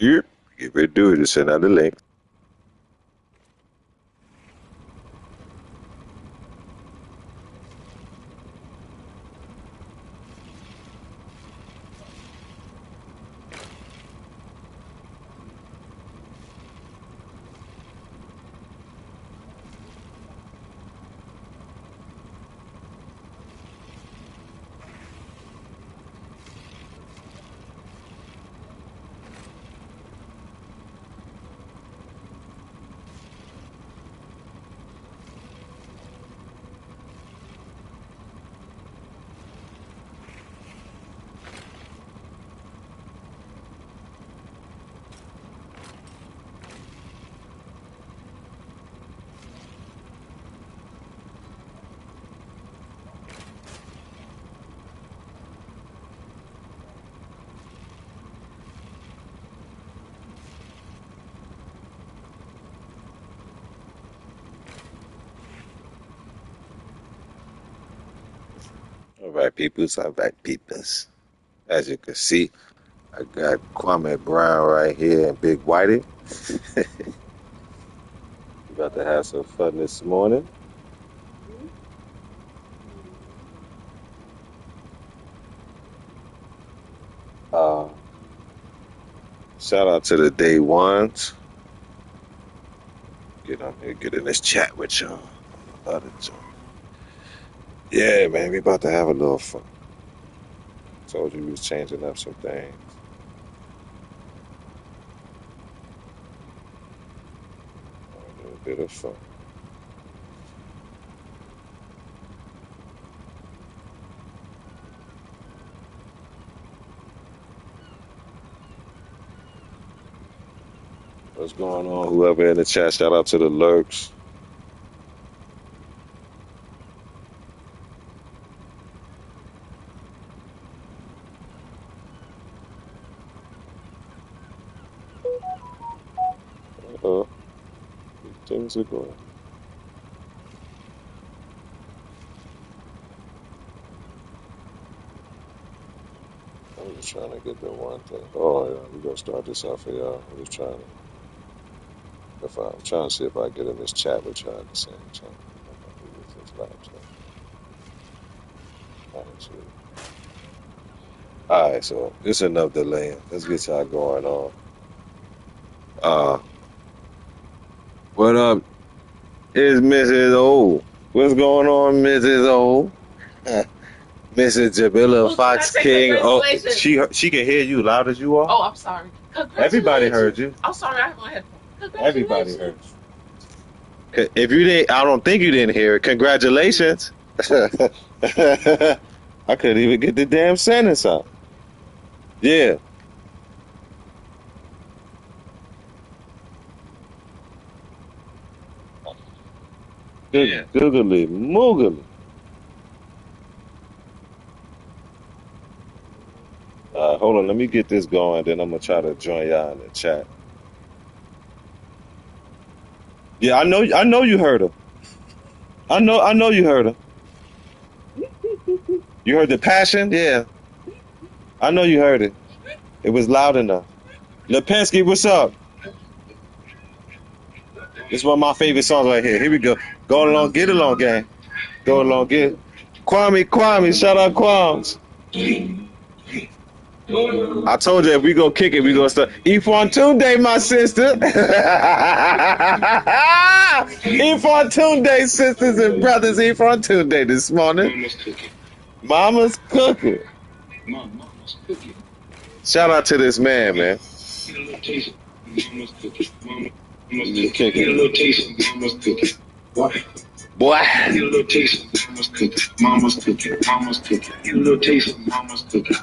Yep. Get ready to do it. Just send out the link. All right, peoples. All right, peoples. As you can see, I got Kwame Brown right here and Big Whitey. About to have some fun this morning. Shout out to the day ones. Get on here, get in this chat with y'all. Yeah, man, we about to have a little fun. Told you we was changing up some things. A little bit of fun. What's going on? Whoever in the chat, shout out to the lurks. Things are going. I'm just trying to get the one thing. Oh yeah, we're gonna start this out for y'all. I'm just trying to see if I get in this chat with y'all at the same time. Alright, so this is enough delay. Let's get y'all going on. What up is Mrs. O? What's going on, Mrs. O? Mrs. Jabilla Fox King. Oh, she can hear you loud as you are. Oh, I'm sorry. Everybody heard you. I'm sorry, I have my headphones. Everybody heard you. If you didn't, I don't think you didn't hear it. Congratulations. I couldn't even get the damn sentence out. Yeah. Googly moogly. Hold on, let me get this going, then I'm gonna try to join y'all in the chat. Yeah, I know you heard her. I know you heard her. You heard the passion? Yeah. I know you heard it. It was loud enough. Lipinski, what's up? This is one of my favorite songs right here. Here we go. Go along, get along, gang. Go along, get. Kwame, shout out Kwams. I told you if we gonna kick it, we gonna start. Ifontunde, my sister. Ifontunde, sisters and brothers. Ifontunde this morning. Mama's cooking. Mama's cooking. Shout out to this man, man. Get a little taste of Mama's cooking. Mama's cooking. Get a little taste of Mama's cooking. Boy. Get a little taste of Mama's cooking. Mama's cooking. Mama's cooking. Get a little taste of Mama's cooking.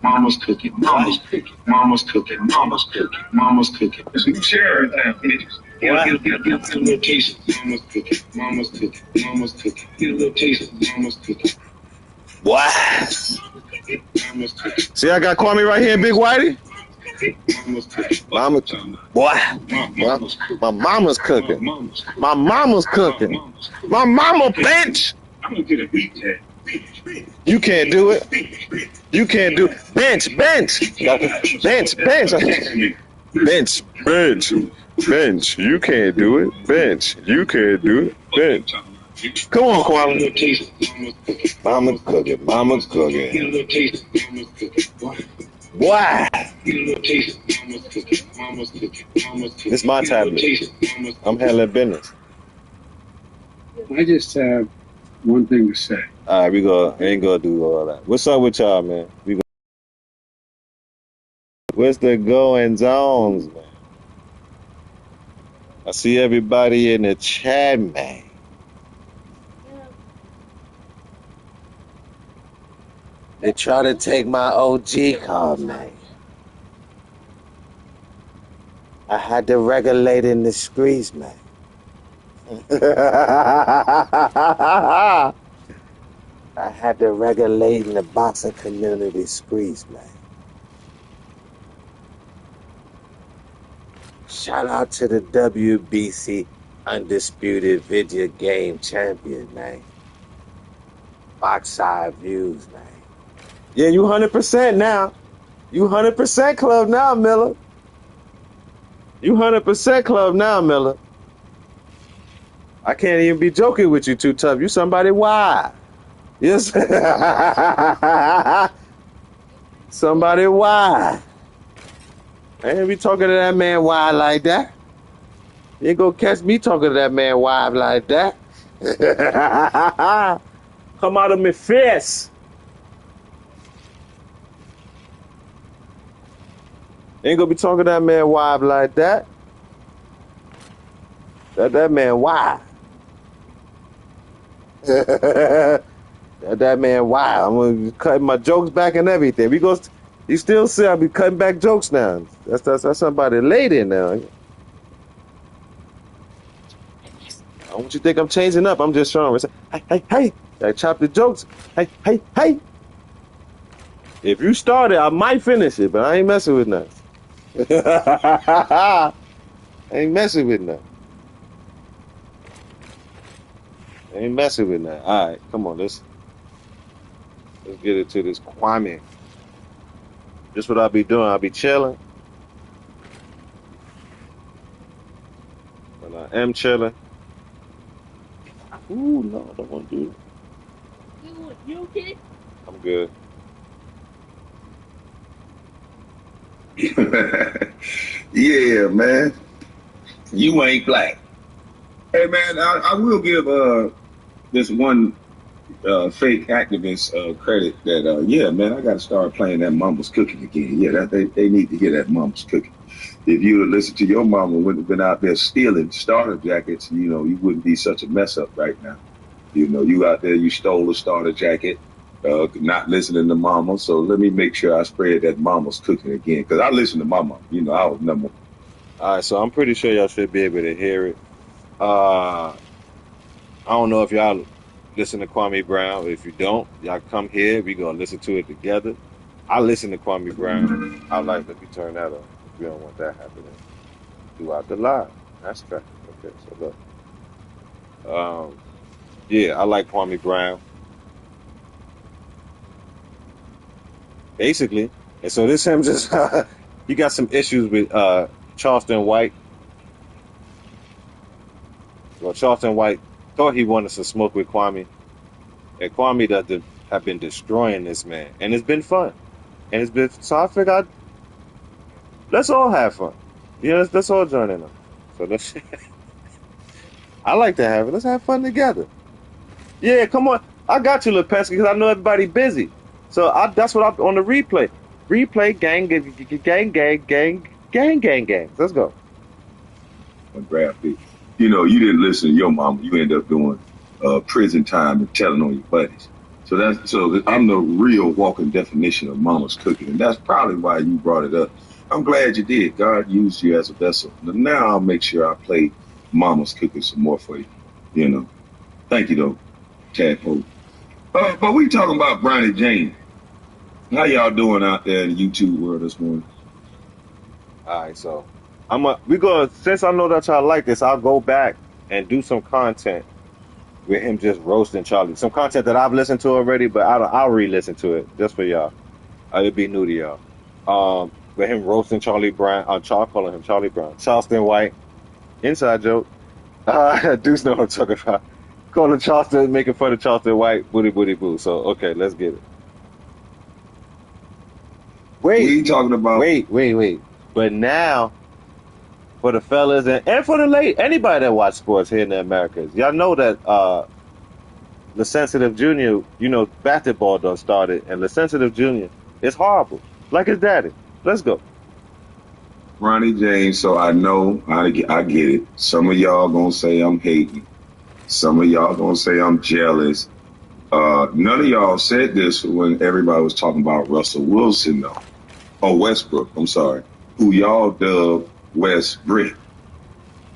Mama's cooking. Mama's cooking. Mama's cooking. Mama's cooking. Mama's cooking. You share everything. Get a little taste of Mama's cooking. Mama's cooking. Mama's cooking. Get a little taste of Mama's cooking. What? See, I got Kwame right here, Big Whitey. Mama, boy, my mama's cooking. My mama's cooking. My mama bench. I'm gonna get a beat tag. You can't do it. You can't do it. Bench. You can't do it. Bench. You can't do it. Bench. Come on, Kwame. Mama's cooking. Why? It's my tablet. I'm handling business. I just have one thing to say. All right, ain't gonna do all that. What's up with y'all, man? What's the goings on, man? I see everybody in the chat, man. They try to take my OG card, man. I had to regulate in the streets, man. I had to regulate in the boxing community streets, man. Shout out to the WBC Undisputed Video Game Champion, man. Box side views, man. Yeah, you 100% now. You 100% club now, Miller. You 100% club now, Miller. I can't even be joking with you too tough. You somebody wild. Yes. Somebody wild. I ain't be talking to that man wild like that. You ain't gonna catch me talking to that man wild like that. Come out of my face. Ain't gonna be talking to that man wild like that. That man wild. that man wild. I'm gonna be cutting my jokes back and everything. You still see I be cutting back jokes now. That's somebody lady now. I don't want you to think I'm changing up. I'm just trying to say, hey. I chop the jokes. Hey. If you start it, I might finish it, but I ain't messing with nothing. I ain't messing with nothing. All right, come on, let's get into this Kwame. Just what I'll be doing. I'll be chilling. And I am chilling. Ooh, no, I don't want to do it. You okay? I'm good. Yeah, man. You ain't black. Hey, man, I will give this one fake activist credit that, yeah, man, I got to start playing that Mama's Cooking again. Yeah, they need to hear that Mama's Cooking. If you would listen to your mama, wouldn't have been out there stealing starter jackets, you wouldn't be such a mess up right now. You out there, you stole a starter jacket, not listening to mama. So let me make sure I spread that Mama's Cooking again. Because I listen to mama. I was number one. All right, so I'm pretty sure y'all should be able to hear it. I don't know if y'all listen to Kwame Brown. If you don't, y'all come here. We gonna listen to it together. I listen to Kwame Brown. Let me turn that on. We don't want that happening throughout the live. That's correct. Okay, so look. Yeah, I like Kwame Brown. Basically. And so this him just he got some issues with Charleston White. Well, Charleston White thought he wanted some smoke with Kwame. And Kwame have been destroying this man. And it's been fun. So I figured let's all have fun. Let's all join in. So I like to have it. Let's have fun together. Yeah, come on. I got you, Lepesky, because I know everybody busy. So that's what I'm on the replay. Replay, gang. Let's go. Grab it. You didn't listen to your mama. You end up doing prison time and telling on your buddies. So I'm the real walking definition of Mama's Cooking, and that's probably why you brought it up. I'm glad you did. God used you as a vessel. Now I'll make sure I play Mama's Cooking some more for you. Thank you though, Tadpole. But we talking about Bronny James. How y'all doing out there in the YouTube world this morning? All right, so since I know that y'all like this, I'll go back and do some content with him just roasting Charlie. Some content that I've listened to already, but I'll re-listen to it just for y'all. It'd be new to y'all. With him roasting Charlie Brown, calling him Charlie Brown, Charleston White, inside joke. Deuce know what I'm talking about. Calling Charleston, making fun of Charleston White, booty booty boo. So okay, let's get it. What are you talking about? Wait. But now, for the fellas and for the late anybody that watch sports here in the Americas, y'all know that the Sensitive Junior, you know, basketball done started, and the Sensitive Junior is horrible, like his daddy. Let's go. Ronnie James, so I know, I get it. Some of y'all gonna say I'm hating. Some of y'all gonna say I'm jealous. None of y'all said this when everybody was talking about Russell Wilson, though. Or Westbrook, I'm sorry. Who y'all dubbed West Brick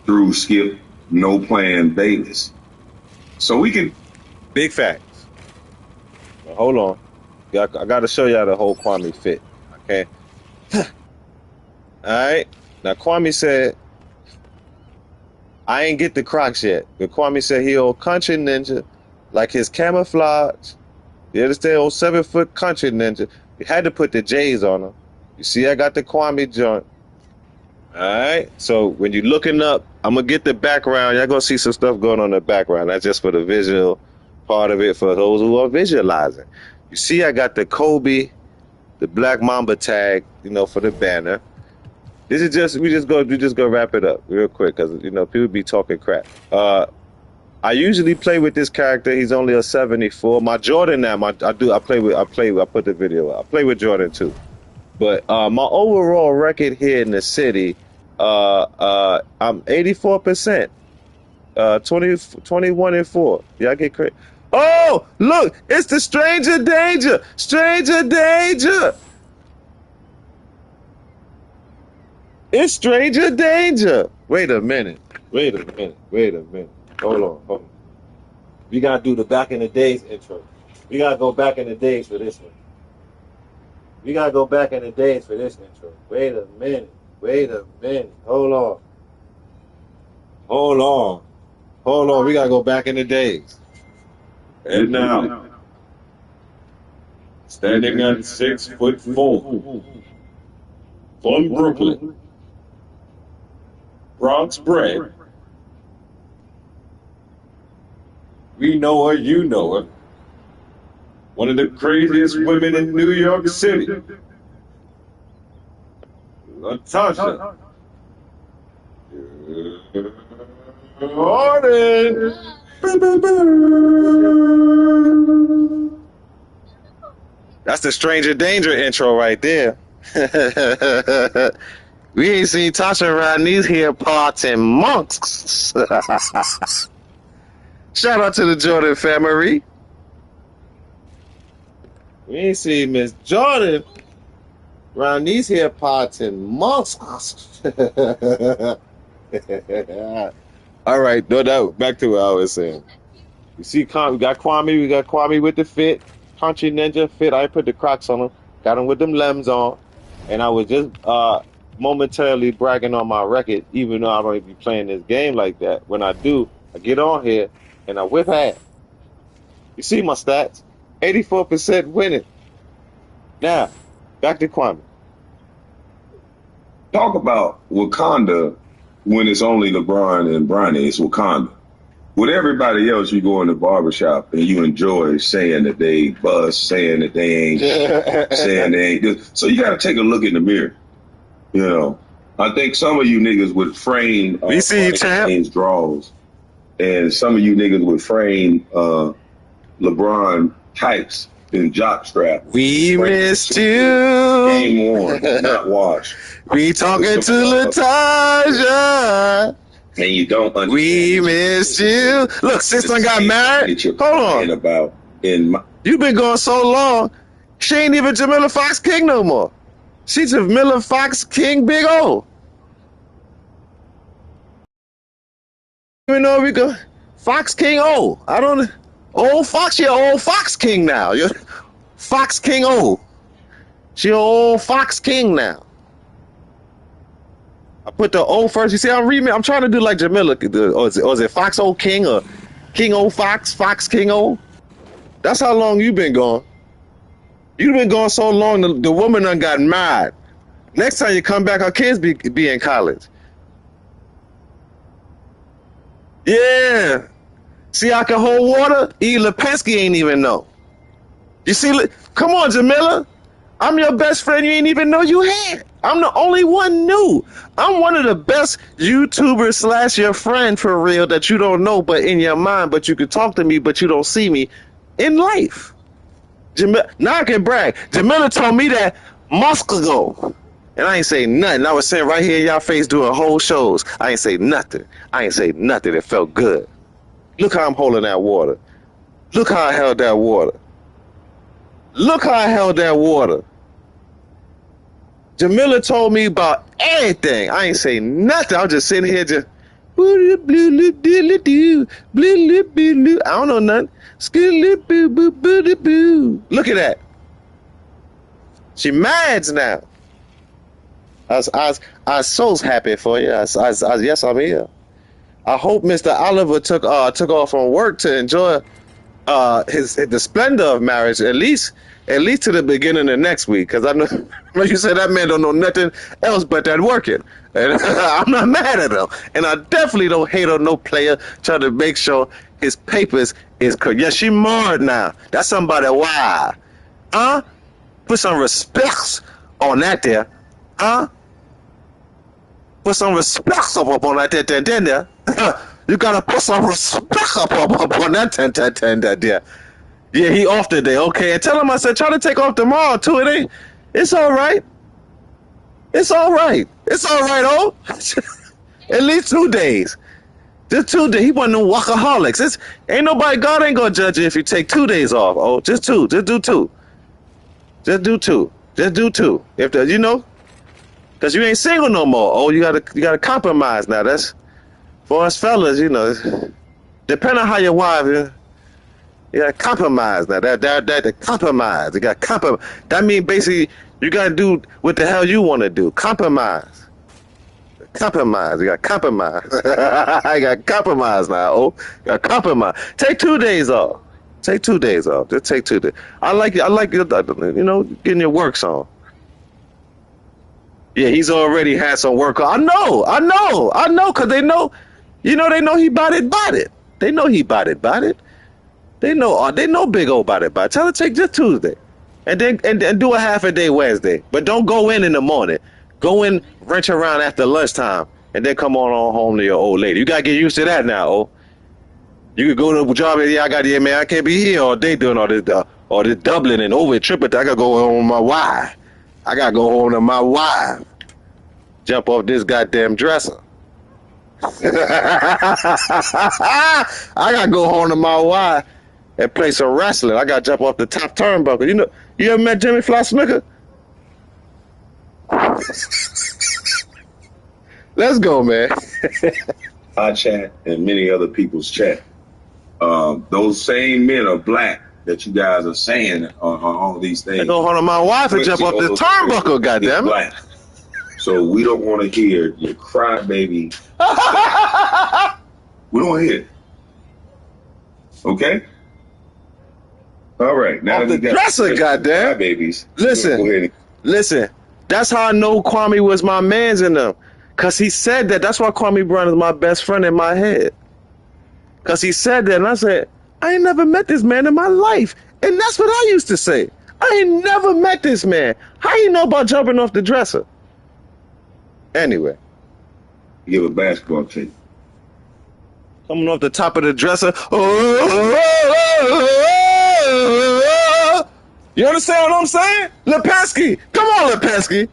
through Skip No Plan Bayless. So we can... Big facts. Now, hold on. I got to show y'all the whole Kwame fit. Okay? All right? Now, Kwame said, I ain't get the Crocs yet. But Kwame said he old country ninja, like his camouflage. You understand? Old 7-foot country ninja. You had to put the J's on him. You see, I got the Kwame joint. All right? So when you're looking up, I'm going to get the background. Y'all going to see some stuff going on in the background. That's just for the visual part of it for those who are visualizing. You see, I got the Kobe, the Black Mamba tag, you know, for the banner. This is just we just go wrap it up real quick because you know people be talking crap. I usually play with this character. He's only a 74. My Jordan now, I put the video up. I play with Jordan too. But my overall record here in the city, I'm 84%. 21-4. Yeah, I get crazy. Oh, look, it's the Stranger Danger. Stranger Danger. It's Stranger Danger. Wait a minute. Hold on. We gotta do the back in the days intro. We gotta go back in the days for this one. Wait a minute. Hold on. We gotta go back in the days. And now, standing at 6'4", from Brooklyn, Bronx bred. We know her, you know her. One of the craziest women in New York City. Natasha. Morning. That's the Stranger Danger intro right there. We ain't seen Tasha around these here parts in months. Shout out to the Jordan family. We ain't seen Miss Jordan around these here parts in months. All right, no doubt. Back to what I was saying. You see, we got Kwame with the fit, country ninja fit. I put the Crocs on him, got him with them lems on, and I was just momentarily bragging on my record, even though I don't be playing this game like that. When I do, I get on here and I whip half. You see my stats, 84% winning. Now, back to Kwame. Talk about Wakanda when it's only LeBron and Bronny. It's Wakanda. With everybody else, you go in the barbershop and you enjoy saying that they bust, saying that they ain't, saying they ain't good. So you got to take a look in the mirror. You know, I think some of you niggas would frame We see you, champ. draws, and some of you niggas would frame LeBron tights and jock strap. We missed you. Game worn, not washed. We talking to Latasha. And you don't understand. We missed you. Look, since I got married, hold on. About You've been going so long, she ain't even Jamila Fox King no more. She's Jamila Fox King Big O. Even though we go Fox King O. I don't old Fox, you're old Fox King now. You're Fox King O. She old Fox King now. I put the O first. You see, I'm trying to do like Jamila. Or is it Fox O King or King O Fox, Fox King O. That's how long you been gone. You been gone so long, the woman done got mad. Next time you come back, her kids be in college. Yeah. See, I can hold water. E. Lipinski ain't even know. You see, come on, Jamila. I'm your best friend you ain't even know you had. I'm the only one new. I'm one of the best YouTubers / your friend for real that you don't know, but in your mind, but you can talk to me, but you don't see me in life. Now I can brag. Jamila told me that months ago. And I ain't say nothing. I was sitting right here in y'all face doing whole shows. I ain't say nothing. I ain't say nothing. It felt good. Look how I'm holding that water. Look how I held that water. Look how I held that water. Jamila told me about everything. I ain't say nothing. I was just sitting here just I don't know nothing. Look at that. She mad now. I was so happy for you. Yes, I'm here. I hope Mr. Oliver took off from work to enjoy the splendor of marriage at least to the beginning of next week. Because I know you said that man don't know nothing else but that working, and I'm not mad at him. And I definitely don't hate on no player trying to make sure his papers is correct. Yeah, she married now. That's somebody. Why? Put some respect on that there. Put some respect up on that there. You gotta put some respect up on that there. Yeah, he off today. Okay, and tell him I said try to take off tomorrow too. It's all right. It's all right. It's all right. Oh, at least 2 days. Just 2 days. He wasn't no workaholics. Ain't nobody. God ain't gonna judge you if you take 2 days off. Oh, just 2. Just do 2. Just do 2. Just do 2. If because you ain't single no more. Oh, you gotta compromise now. That's for us fellas, depending on how your wife is, you gotta compromise now. That compromise. You gotta compromise. That means basically you gotta do what the hell you wanna do. Compromise. Compromise. You gotta compromise. I got compromise now. Oh, you gotta compromise. Take 2 days off. Take 2 days off. Just take 2 days. I like getting your works on. Yeah, he's already had some work. I know, because they know he bought it. They know he bought it. They know big old bought it. Tell her take just Tuesday, and then do a half a day Wednesday. But don't go in the morning. Go in, wrench around after lunchtime, and then come on home to your old lady. You gotta get used to that now. Oh, you could go to a job and I got here, man. I can't be here all day doing all this doubling and over tripping. I gotta go home with my wife. I gotta go home to my wife. Jump off this goddamn dresser. I gotta go home to my wife and play some wrestling. I gotta jump off the top turnbuckle. You ever met Jimmy Fly Snicker? Let's go, man. Our chat and many other people's chat. Those same men are black that you guys are saying on all these things. I go home to my wife and jump off the turnbuckle, goddammit. So we don't want to hear your crybaby. We don't want to hear it. Okay? All right. Now off the dresser, goddamn. Babies. Listen. That's how I know Kwame was my man's in them. Because he said that. That's why Kwame Brown is my best friend in my head. Because he said that, and I said, I ain't never met this man in my life. And that's what I used to say. I ain't never met this man. How you know about jumping off the dresser? Anyway. Give a basketball tape. Coming off the top of the dresser. You understand what I'm saying? Lipinski. Come on, Lipinski.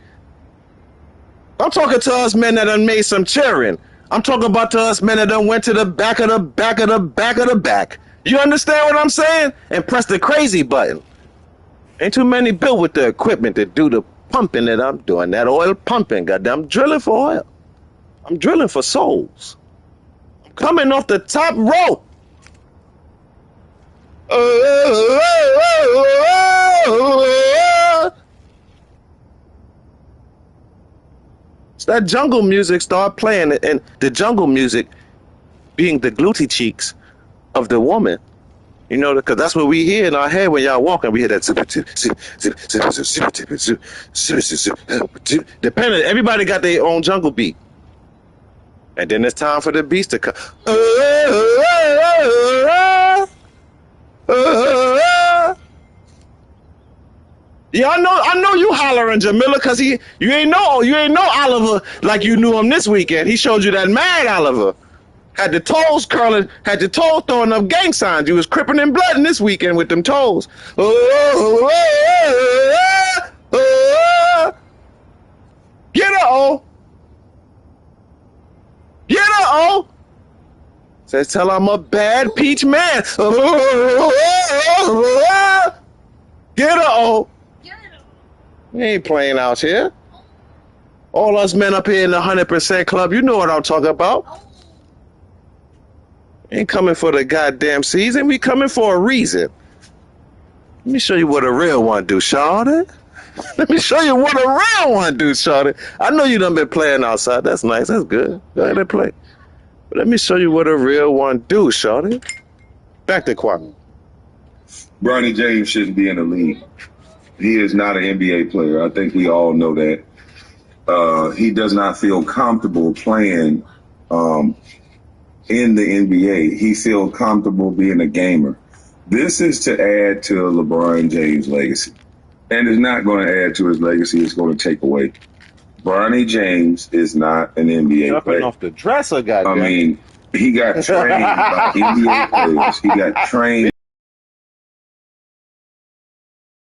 I'm talking to us men that done made some cheering. I'm talking about to us men that done went to the back of the back of the back of the back. You understand what I'm saying? And press the crazy button. Ain't too many built with the equipment to do the pumping that I'm doing. That oil pumping, goddamn. I'm drilling for oil. I'm drilling for souls. I'm coming off the top rope. So that jungle music start playing, and the jungle music being the glutey cheeks of the woman. You know, because that's what we hear in our head when y'all walking. We hear that zip, zip, zip, zip, zip, zip, zip, zip, zip, zip, zip, zip. Depending, everybody got their own jungle beat. And then it's time for the beats to come. Yeah, I know you hollering Jamila, cause you ain't know Oliver like you knew him this weekend. He showed you that mad Oliver. Had the toes curling, had the toes throwing up gang signs. You was cripping and blooding this weekend with them toes. Get her, oh. Get her, oh. Says, tell I'm a bad peach man. Get her, oh. We ain't playing out here. All us men up here in the 100% club, you know what I'm talking about. Ain't coming for the goddamn season. We coming for a reason. Let me show you what a real one do, shawty. Let me show you what a real one do, shawty. I know you done been playing outside. That's nice. That's good. Go ahead and play. But let me show you what a real one do, shawty. Back to Kwame. Bronny James shouldn't be in the league. He is not an NBA player. I think we all know that. He does not feel comfortable playing in the NBA. He feels comfortable being a gamer. This is to add to LeBron James' legacy. And it's not going to add to his legacy. It's going to take away. Bronny James is not an NBA Jumping player. off the dresser, goddamn. I mean, he got trained by NBA players. He got trained.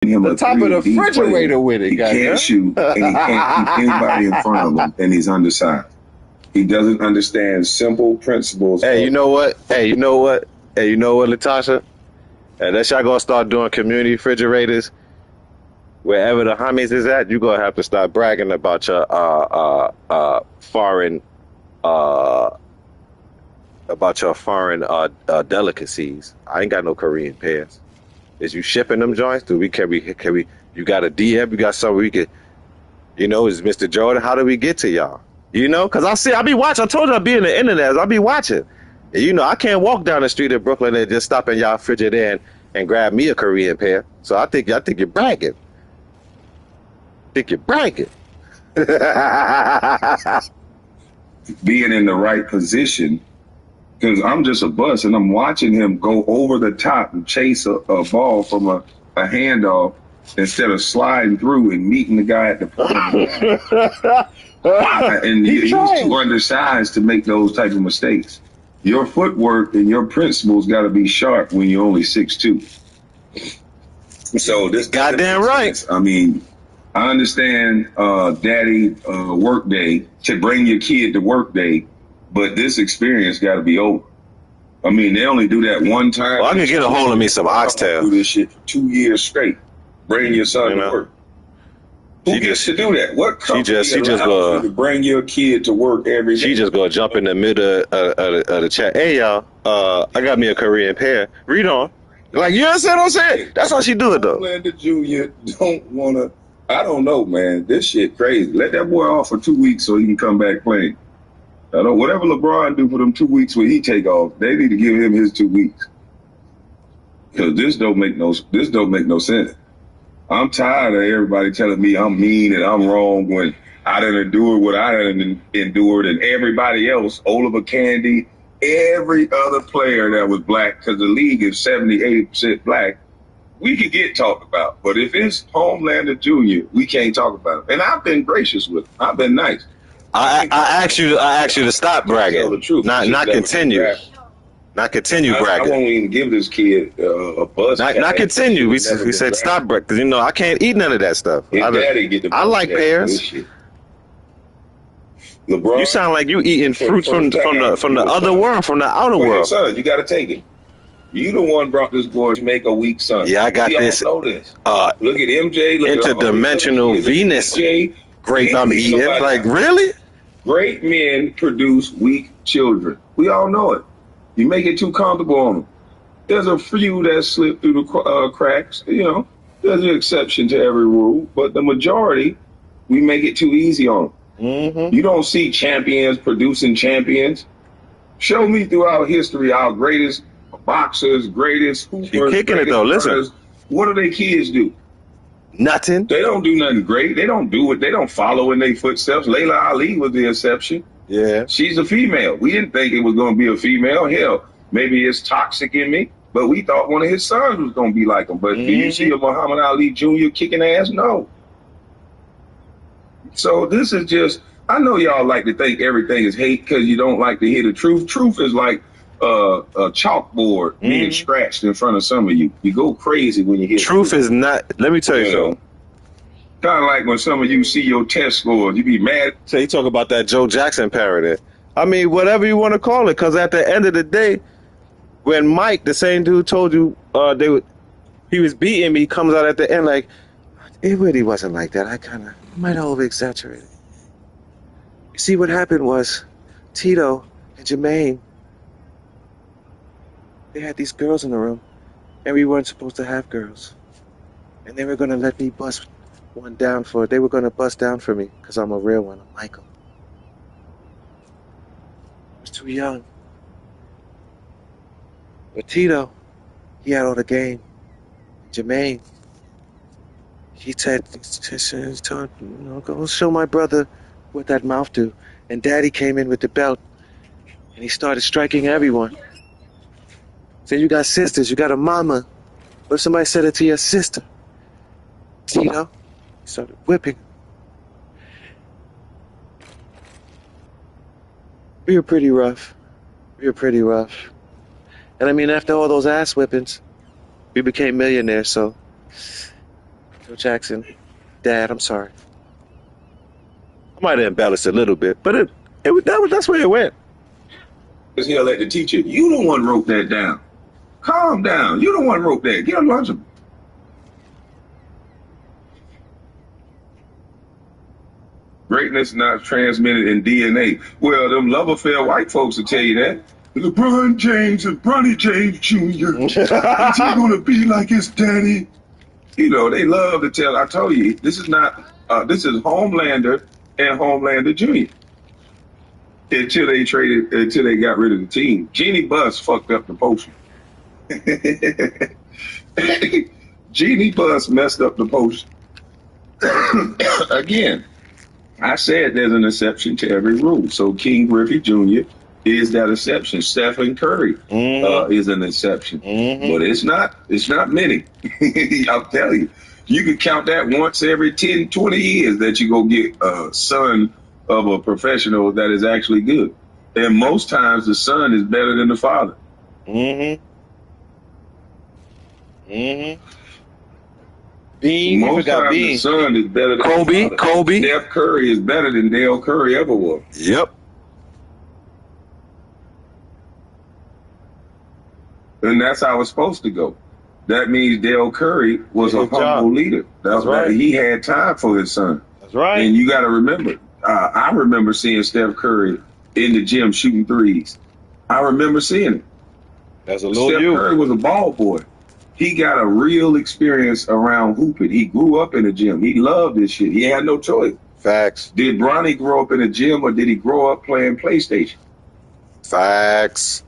Him The top of the refrigerator with it, he can't shoot, and he can't keep anybody in front of him, and he's undersized. He doesn't understand simple principles. Hey, you know what? Hey, you know what? Hey, you know what, Latasha? Hey, that y'all gonna start doing community refrigerators. Wherever the homies is at, you gonna have to start bragging about your foreign delicacies. I ain't got no Korean pears. Is you shipping them joints? Can we? You got a DM? You got something we could? You know, is Mr. Jordan? How do we get to y'all? You know, cause I be watching. I told you I be in the internet. I be watching. And, you know, I can't walk down the street in Brooklyn and just stop in y'all Frigidaire and grab me a Korean pear. So I think you're bragging. Being in the right position, because I'm just a bust and I'm watching him go over the top and chase a ball from a handoff instead of sliding through and meeting the guy at the point of the and he's too undersized to make those type of mistakes. Your footwork and your principles got to be sharp when you're only 6'2". So this goddamn right. I mean, I understand daddy work day to bring your kid to work day, but this experience got to be over. I mean, they only do that one time. Well, I can get a hold of me some oxtail. Do this shit for 2 years straight. Bring your son to work. Who gets to do that? What company allows you to bring your kid to work every day? She just gonna jump in the middle of the chat. Hey y'all, I got me a Korean pear. Read on. Like, you understand what I'm saying? That's how she do it though. Homelander Jr. don't wanna. I don't know, man. This shit crazy. Let that boy off for 2 weeks so he can come back playing. I know whatever LeBron do for them 2 weeks when he take off, they need to give him his 2 weeks. Because this don't make no sense. I'm tired of everybody telling me I'm mean and I'm wrong when I done endured what I done endured, and everybody else, Oliver Candy, every other player that was black, because the league is 70, 80% black, we could get talked about. But if it's Homelander Jr., we can't talk about it. And I've been gracious with him. I've been nice. I asked you to stop bragging. Tell the truth. Not continue. Not continue bragging. I won't even give this kid a buzz. Not continue. We said stop bragging, because, you know, I can't eat none of that stuff. I like pears. LeBron, you sound like you eating fruits from the other world, from the outer world. Son, you got to take it. You the one brought this boy to make a weak son. Yeah, I got this. Look at MJ. Look interdimensional Venus grape I'm eating. Like, really? Great men produce weak children. We all know it. You make it too comfortable on them. There's a few that slip through the cracks. You know, there's an exception to every rule, but the majority, we make it too easy on them. Mm-hmm. You don't see champions producing champions. Show me throughout history our greatest boxers, greatest hoopers, He kicking it though. greatest Listen, runners. What do they kids do? nothing. They don't do nothing great. They don't do it. They don't follow in their footsteps. Layla Ali was the exception. Yeah. She's a female. We didn't think it was going to be a female. Hell, maybe it's toxic in me, but we thought one of his sons was going to be like him. But do you see a Muhammad Ali Jr. kicking ass? No. So this is just, I know y'all like to think everything is hate because you don't like to hear the truth. Truth is like a chalkboard being scratched in front of some of you. You go crazy when you hear Truth is not, let me tell you something. Kind of like when some of you see your test scores, you be mad. So you talk about that Joe Jackson parody. I mean, whatever you want to call it, because at the end of the day, when Mike, the same dude, told you he was beating me, he comes out at the end like, it really wasn't like that. I kind of might have over-exaggerated. You see, what happened was Tito and Jermaine, they had these girls in the room, and we weren't supposed to have girls. And they were going to let me bust one down for it. They were going to bust down for me because I'm a real one. I'm Michael. I was too young. But Tito, he had all the game. Jermaine, he said, go show my brother what that mouth do. And Daddy came in with the belt, and he started striking everyone. Said, you got sisters, you got a mama. What if somebody said it to your sister? Tito, he started whipping. We were pretty rough. And I mean, after all those ass whippings, we became millionaires, so Joe Jackson, Dad, I'm sorry. I might have embellished a little bit, but that's where it went. As hell at the teacher, you the one wrote that down. Calm down. You the one wrote that. Get a lunchable. Greatness not transmitted in DNA. Well, them love affair white folks will tell you that. LeBron James and Bronny James Jr. Is he gonna be like his daddy? You know, they love to tell. I told you, this is not. This is Homelander and Homelander Jr. Until they got rid of the team. Jeannie Buss fucked up the potion. Jeannie Buss messed up the potion. Again, I said there's an exception to every rule. So King Griffey Jr. is that exception. Stephen Curry is an exception. But it's not many. I'll tell you. You can count that once every 10, 20 years that you go get a son of a professional that is actually good. And most times the son is better than the father. Bean, most times the son is better than the father. Kobe. Steph Curry is better than Dale Curry ever was. Yep. And that's how it's supposed to go. That means Dale Curry was a humble leader. That's right. He had time for his son. That's right. And you got to remember, I remember seeing Steph Curry in the gym shooting threes. I remember seeing it. That's a little Steph Curry was a ball boy. He got a real experience around hooping. He grew up in the gym. He loved this shit. He had no choice. Facts. Did Bronny grow up in the gym or did he grow up playing PlayStation? Facts.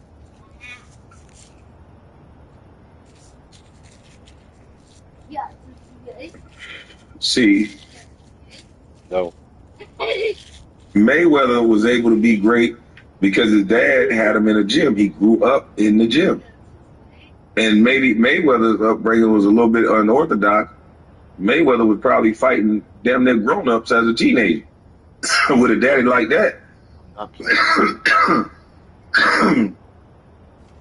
See, no. Mayweather was able to be great because his dad had him in a gym. He grew up in the gym. And maybe Mayweather's upbringing was a little bit unorthodox. Mayweather was probably fighting damn near grown-ups as a teenager with a daddy like that.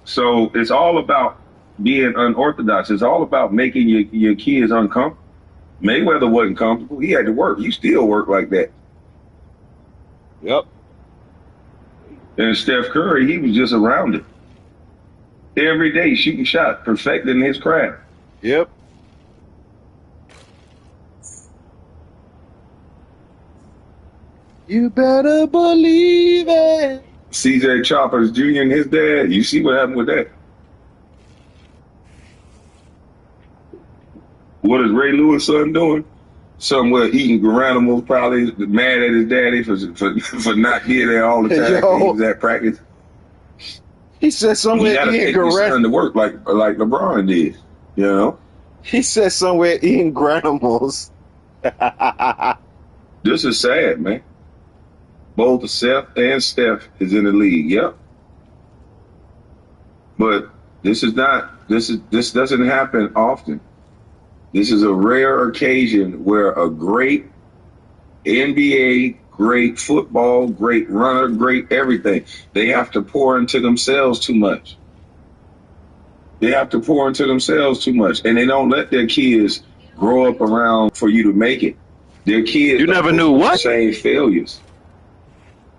So it's all about being unorthodox. It's all about making your kids uncomfortable. Mayweather wasn't comfortable. He had to work. You still work like that. Yep. And Steph Curry, he was just around it. Every day shooting shots, perfecting his craft. Yep. You better believe it. CJ Choppers Jr. and his dad, you see what happened with that? What is Ray Lewis' son doing? Somewhere eating Garanimals, probably mad at his daddy for not being there all the time. He was at practice. He said You somewhere gotta eating take your son gran. to work like LeBron did. You know, He said somewhere eating granimals. this is sad, man. Both Seth and Steph is in the league. Yep. But this doesn't happen often. This is a rare occasion where a great NBA, great football, great runner, great everything, they have to pour into themselves too much. They have to pour into themselves too much. And they don't let their kids grow up around for you to make it. Their kids You never go knew through what? the same failures.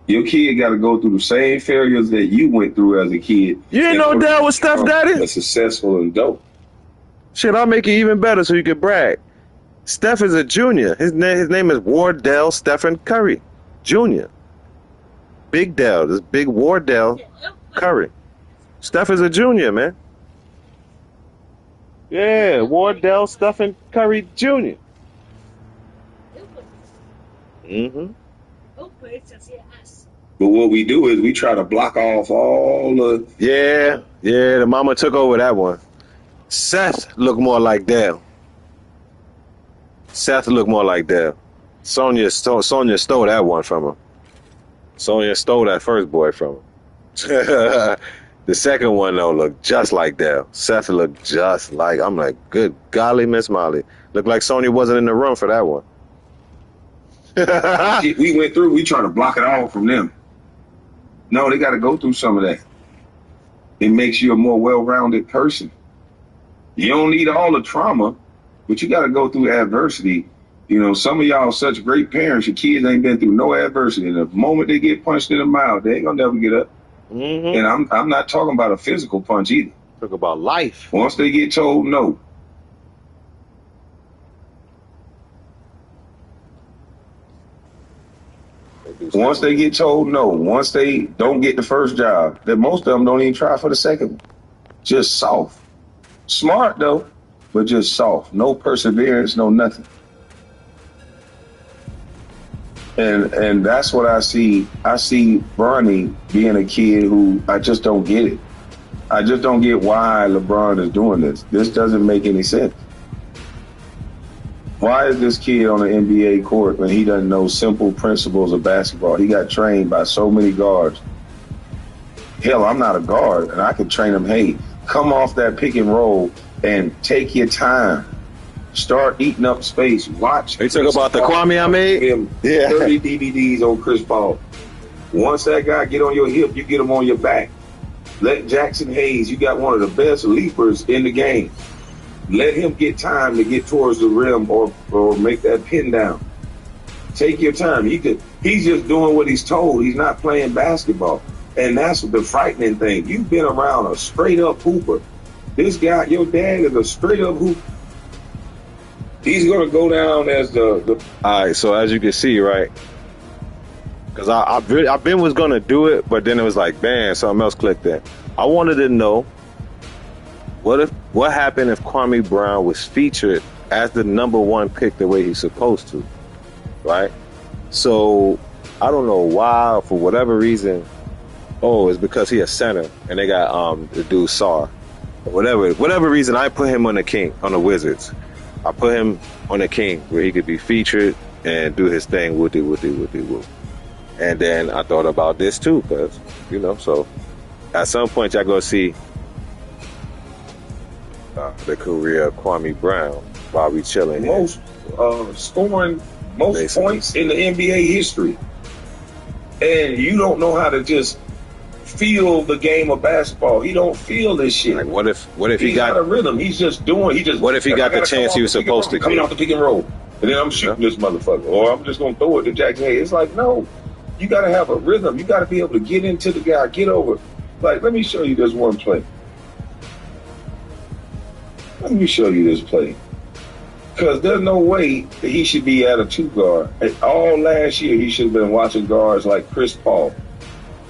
Your kid got to go through the same failures that you went through as a kid. You ain't know Dad was Steph Daddy? A successful adult. Shit, I'll make it even better so you can brag. Steph is a junior. His name is Wardell Stephen Curry, Jr. Big Dell, this big Wardell Curry. Steph is a junior, man. Yeah, Wardell Stephen Curry Jr. Mm-hmm. But what we do is we try to block off all the... Yeah, the mama took over that one. Seth looked more like Dell. Sonya stole that one from him. Sonya stole that first boy from him. The second one, though, looked just like Dell. Seth looked just like... I'm like, good golly, Miss Molly. Looked like Sonya wasn't in the room for that one. We went through, we trying to block it all from them. No, they got to go through some of that. It makes you a more well-rounded person. You don't need all the trauma, but you got to go through adversity. You know, some of y'all are such great parents, your kids ain't been through no adversity. And the moment they get punched in the mouth, they ain't going to never get up. Mm-hmm. And I'm not talking about a physical punch either. Talk about life. Once they get told no. Once they get told no, once they don't get the first job, then most of them don't even try for the second one. Just soft. Smart though, but just soft. No perseverance, no nothing. And that's what I see. I see Bronny being a kid who I just don't get it. I just don't get why LeBron is doing this. This doesn't make any sense. Why is this kid on an NBA court when he doesn't know simple principles of basketball? He got trained by so many guards. Hell, I'm not a guard, and I can train him, hey, come off that pick and roll and take your time. Start eating up space. Watch. You talk about the Kwame I made? Yeah. 30 DVDs on Chris Paul. Once that guy get on your hip, you get him on your back. Let Jackson Hayes, you got one of the best leapers in the game. Let him get time to get towards the rim or make that pin down. Take your time. He's just doing what he's told. He's not playing basketball. And that's the frightening thing. You've been around a straight-up hooper. This guy, your dad, is a straight-up hooper. He's going to go down as the... All right, so as you can see, right, because I've been was going to do it, but then it was like, bam, something else clicked in. I wanted to know, what happened if Kwame Brown was featured as the #1 pick the way he's supposed to, right? So I don't know why, for whatever reason. Oh, it's because he a center and they got the dude Sar. Whatever reason, I put him on the Wizards. I put him on the King where he could be featured and do his thing, whoopty. And then I thought about this too, because so at some point y'all gonna see the career of Kwame Brown while we chilling. Most scoring most points in the NBA history, and you don't know how to just feel the game of basketball. He don't feel this shit. Like what if he got a rhythm? He's just doing. What if he got the chance he was supposed to coming off the pick and roll, and then I'm shooting this motherfucker, or I'm just gonna throw it to Jackson Hayes. It's like, no, you got to have a rhythm. You got to be able to get into the guy, get over. Like, let me show you this one play. Let me show you this play. Because there's no way that he should be at a 2 guard. All last year, he should have been watching guards like Chris Paul.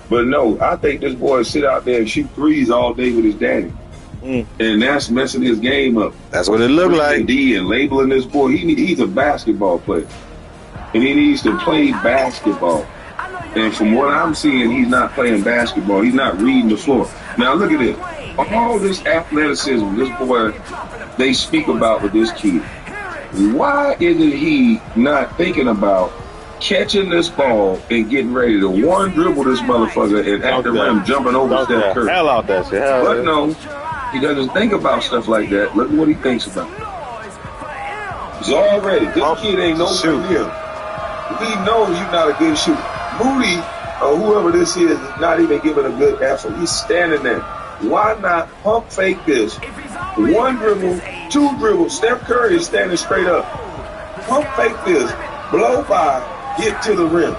But no, I think this boy sit out there and shoot threes all day with his daddy. And that's messing his game up. That's what it looked like. And labeling this boy, he's a basketball player. And he needs to play basketball. And from what I'm seeing, he's not playing basketball. He's not reading the floor. Now look at this. All this athleticism, this boy, they speak about with this kid. Why isn't he not thinking about catching this ball and getting ready to one dribble this motherfucker and at the rim jumping over Steph Curry? Hell out that shit. But no, he doesn't think about stuff like that. Look at what he thinks about. He's already, this kid ain't no good here. He knows you're not a good shooter. Moody, or whoever this is not even giving a good effort. He's standing there. Why not pump fake this? One dribble, two dribbles. Steph Curry is standing straight up. Pump fake this. Blow by. Get to the rim.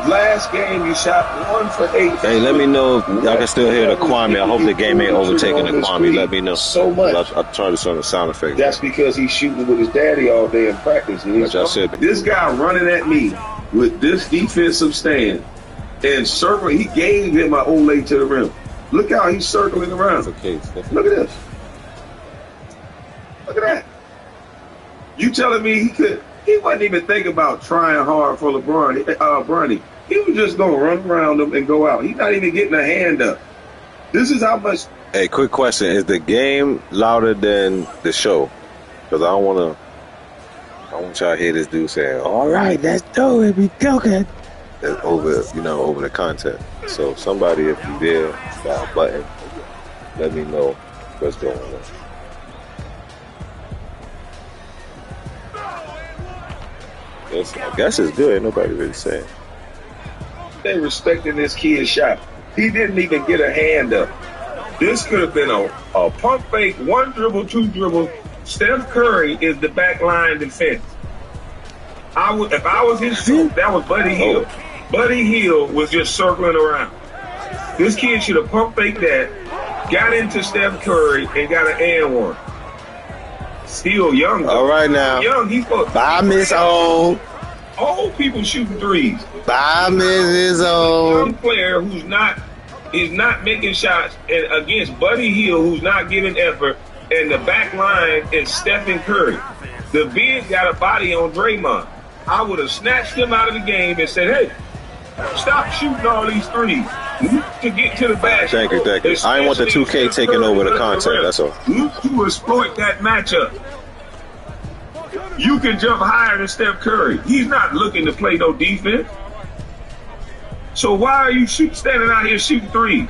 Last game, you shot 1 for 8. Hey, let me know if y'all can still hear the Kwame. I hope the game ain't overtaking the Kwame. Let me know. So much. I'll try this on the sound effect. That's because he's shooting with his daddy all day in practice. Like I said. This guy running at me with this defensive stand and circling. He gave him my old lady to the rim. Look how he's circling around. Look at this. Look at that. You telling me he wasn't even thinking about trying hard for Bronny. He was just going to run around him and go out. He's not even getting a hand up. This is how much. Hey, quick question. Is the game louder than the show? Because I want y'all to hear this dude saying, all right, let's do it. We joking. Over the content. So somebody, if you there, got a button, let me know what's going on. I guess it's good. Nobody really saying. They respecting this kid's shot. He didn't even get a hand up. This could have been a pump fake, one dribble, two dribble. Steph Curry is the back line defense. If I was his shoot, that was Buddy Hill. Buddy Hill was just circling around. This kid should have pump faked that, got into Steph Curry, and got an and one. Still young, though. All right now. Young, he's supposed. Bye, Miss O. Old people shooting threes. Bye, Mrs. O. Young player who's not making shots, and against Buddy Hill, who's not giving effort, and the back line is Stephen Curry. The big got a body on Draymond. I would have snatched him out of the game and said, hey, stop shooting all these threes. To get to the basket. Thank you. I didn't want the 2K taking over the content, that's all. To exploit that matchup. You can jump higher than Steph Curry. He's not looking to play no defense. So why are you standing out here shooting threes?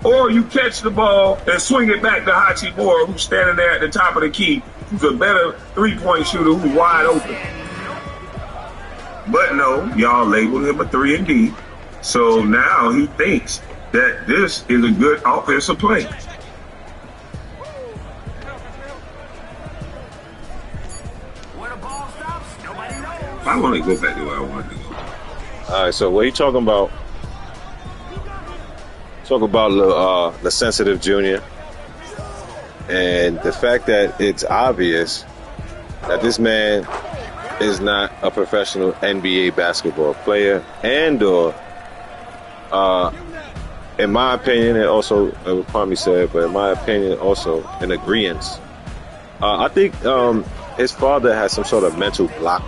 Or you catch the ball and swing it back to Hachimura, who's standing there at the top of the key, who's a better three-point shooter, who's wide open. But no, y'all labeled him a 3-and-D. So now he thinks that this is a good offensive play. I want to go back to where I wanted to go. All right, so what are you talking about? Talk about the sensitive junior and the fact that it's obvious that this man is not a professional NBA basketball player, and or in my opinion, and also what Kwame said, but in my opinion also in agreement, I think his father has some sort of mental block.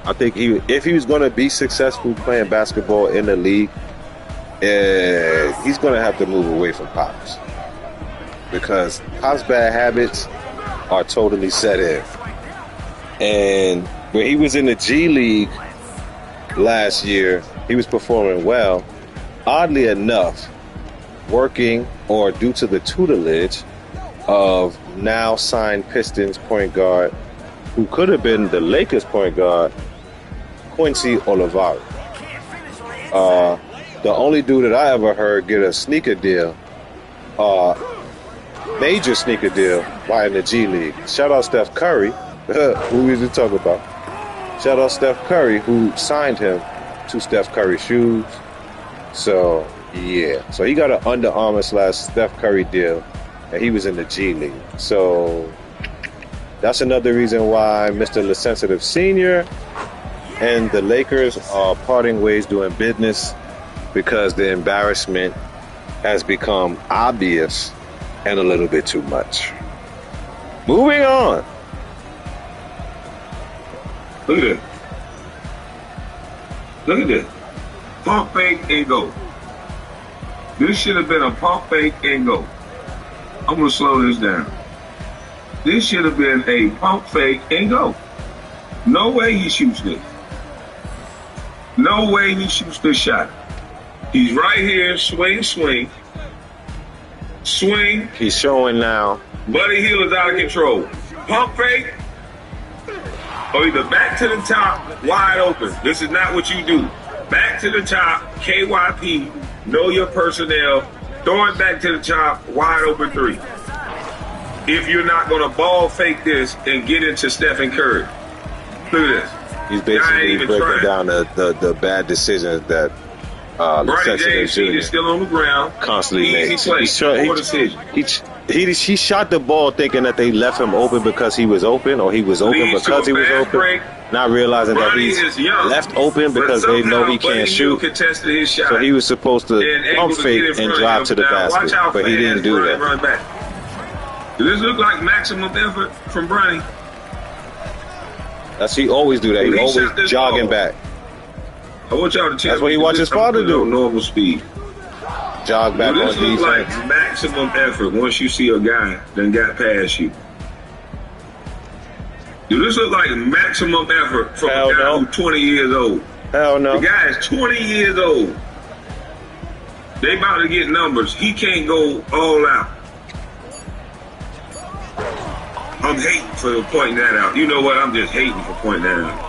I think if he was going to be successful playing basketball in the league, he's going to have to move away from Pops, because Pop's bad habits are totally set in. And when he was in the G League last year, he was performing well. Oddly enough, working or due to the tutelage of now signed Pistons point guard, who could have been the Lakers point guard, Quincy Olivari. The only dude that I ever heard get a sneaker deal, major sneaker deal, while in the G League. Shout out Steph Curry, who we just talking about. Shout out Steph Curry, who signed him to Steph Curry shoes. So, yeah. So he got an Under Armour / Steph Curry deal, and he was in the G League. So that's another reason why Mr. LeSensitive Sr. and the Lakers are parting ways doing business, because the embarrassment has become obvious and a little bit too much. Moving on. Look at it. Look at this. Pump fake and go. This should have been a pump fake and go. I'm going to slow this down. This should have been a pump fake and go. No way he shoots this. No way he shoots this shot. He's right here, swing, swing. Swing. He's showing now. Buddy Hield is out of control. Pump fake. Or either back to the top, wide open. This is not what you do. Back to the top, KYP, know your personnel. Throw it back to the top, wide open three. If you're not going to ball fake this and get into Stephen Curry. Look at this. He's basically breaking down the bad decisions that Bronny James is still on the ground. Constantly makes. He He shot the ball thinking that they left him open because he was open, or he was open because he was open, break. not realizing that he's left open because they know he can't shoot. His shot so he was supposed to pump fake and drive to the basket, but he didn't do that. Run back. Does this look like maximum effort from Bronny? He always do that. He always jogging back. I want y'all to tell That's what he watched his father do. Normal speed. Jog back on defense. This looks like maximum effort once you see a guy that got past you. Do this look like maximum effort from a guy who's 20 years old? Hell no. The guy is 20 years old. They about to get numbers. He can't go all out. I'm hating for pointing that out. You know what? I'm just hating for pointing that out.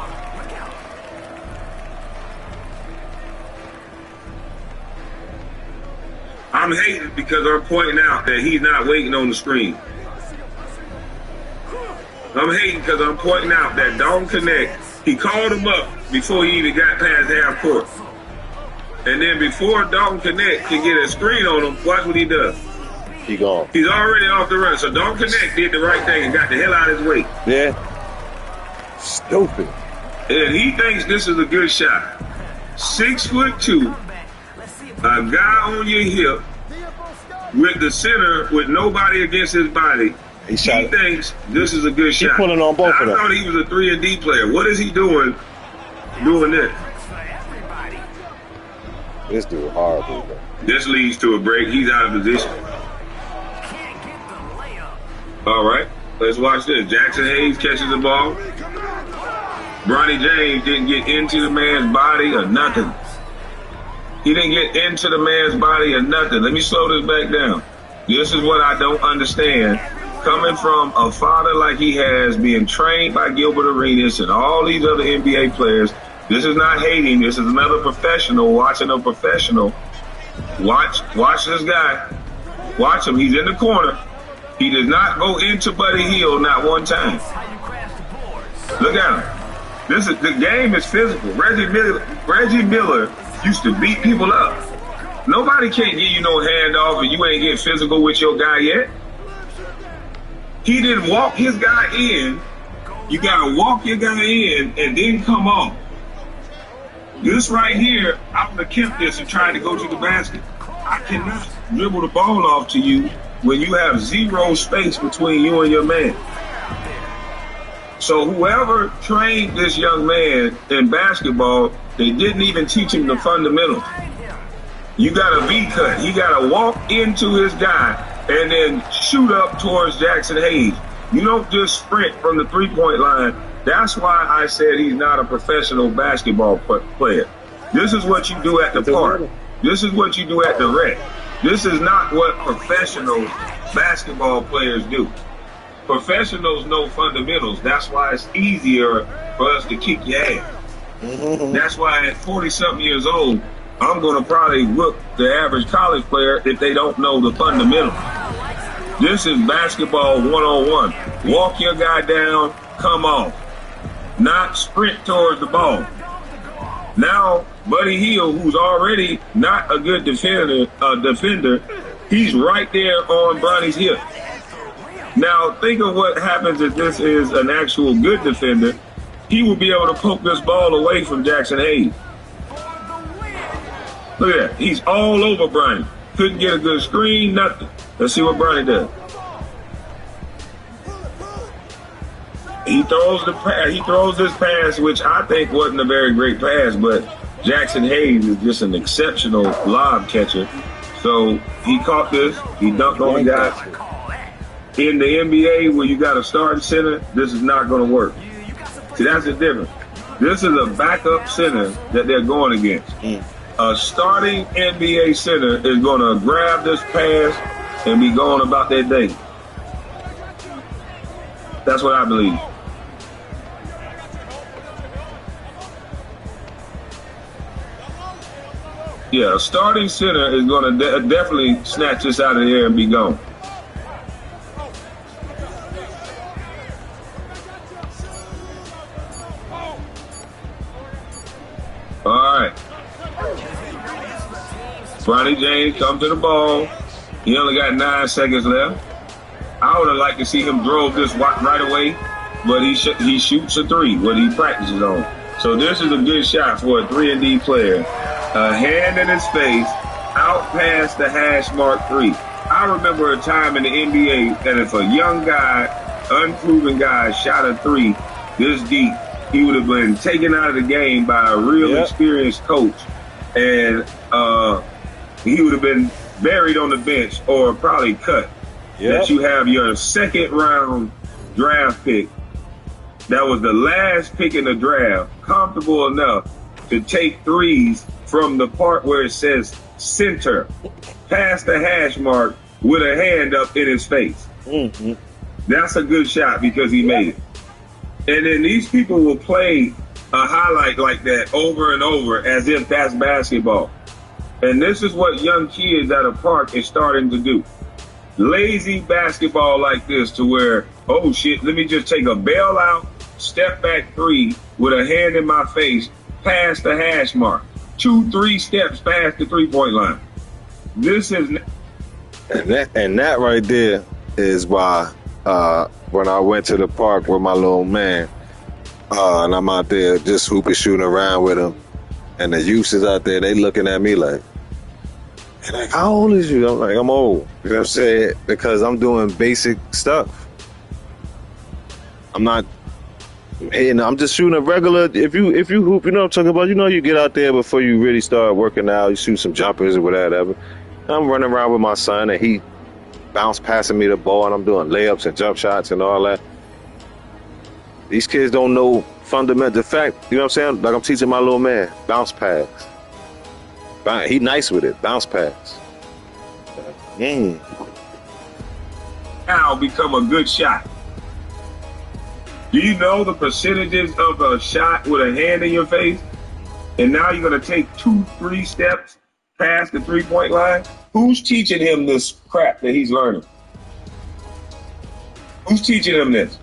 I'm hating because I'm pointing out that he's not waiting on the screen. I'm hating because I'm pointing out that don't connect. He called him up before he even got past half court. And then before Dalton Connect can get a screen on him, watch what he does. He gone. He's already off the run. So Dalton Connect did the right thing and got the hell out of his way. Yeah. Stupid. And he thinks this is a good shot. 6'2", a guy on your hip with the center with nobody against his body. He thinks this is a good shot. He's pulling on both of them. I thought he was a 3-and-D player. What is he doing this? This dude horrible, bro. This leads to a break. He's out of position. All right, let's watch this. Jackson Hayes catches the ball. Bronny James didn't get into the man's body or nothing. He didn't get into the man's body or nothing. Let me slow this back down. This is what I don't understand. Coming from a father like he has, being trained by Gilbert Arenas and all these other NBA players, this is not hating. This is another professional watching a professional. Watch this guy. Watch him. He's in the corner. He did not go into Buddy Hield not one time. Look at him. The game is physical. Reggie Miller used to beat people up. Nobody can't give you no handoff and you ain't getting physical with your guy yet. He didn't walk his guy in. You gotta walk your guy in and then come on. This right here, I would have kept this and tried to go to the basket. I cannot dribble the ball off to you when you have zero space between you and your man. So whoever trained this young man in basketball, they didn't even teach him the fundamentals. You got a V cut. He got to walk into his guy and then shoot up towards Jackson Hayes. You don't just sprint from the three-point line. That's why I said he's not a professional basketball player. This is what you do at the park. This is what you do at the rec. This is not what professional basketball players do. Professionals know fundamentals. That's why it's easier for us to kick your ass. That's why at 40-something years old, I'm going to probably whoop the average college player if they don't know the fundamentals. This is basketball 101. Walk your guy down, come on. Not sprint towards the ball. Now, Buddy Hield, who's already not a good defender, he's right there on Bronny's hip. Now, think of what happens if this is an actual good defender. He will be able to poke this ball away from Jackson Hayes. Look at that. He's all over Bronny. Couldn't get a good screen, nothing. Let's see what Bronny does. He throws this pass, which I think wasn't a very great pass, but Jackson Hayes is just an exceptional lob catcher. So he caught this. He dunked on the guy. In the NBA, where you got a starting center, this is not going to work. See, that's the difference. This is a backup center that they're going against. A starting NBA center is going to grab this pass and be going about their day. That's what I believe. Yeah, a starting center is going to definitely snatch this out of the air and be gone. All right. Bronny James come to the ball. He only got 9 seconds left. I would have liked to see him drove this right away, but he shoots a 3, what he practices on. So this is a good shot for a 3-and-D player. A hand in his face, out past the hash mark 3. I remember a time in the NBA that if a young guy, unproven guy, shot a 3 this deep, he would have been taken out of the game by a real experienced coach, and he would have been buried on the bench or probably cut. That you have your 2nd round draft pick, that was the last pick in the draft, comfortable enough to take 3s from the part where it says center, past the hash mark with a hand up in his face. That's a good shot because he made it. And then these people will play a highlight like that over and over as if that's basketball. And this is what young kids at a park is starting to do. Lazy basketball like this, to where, oh shit, let me just take a bailout, step back 3 with a hand in my face, past the hash mark. 2-3 steps past the 3-point line. This is... And that right there is why when I went to the park with my little man, and I'm out there just hooping, shooting around with him, and the youths is out there, they looking at me like, how old is you? I'm like, I'm old. You know what I'm saying? Because I'm doing basic stuff. I'm not hitting. I'm just shooting a regular. If you hoop, you know what I'm talking about. You know, you get out there before you really start working out. You shoot some jumpers or whatever. I'm running around with my son, and he bounce passing me the ball, and I'm doing layups and jump shots and all that. These kids don't know fundamental fact. You know what I'm saying? Like I'm teaching my little man bounce pass. He nice with it. Bounce pass. Now become a good shot. Do you know the percentages of a shot with a hand in your face? And now you're going to take 2-3 steps past the 3-point line? Who's teaching him this crap that he's learning? Who's teaching him this?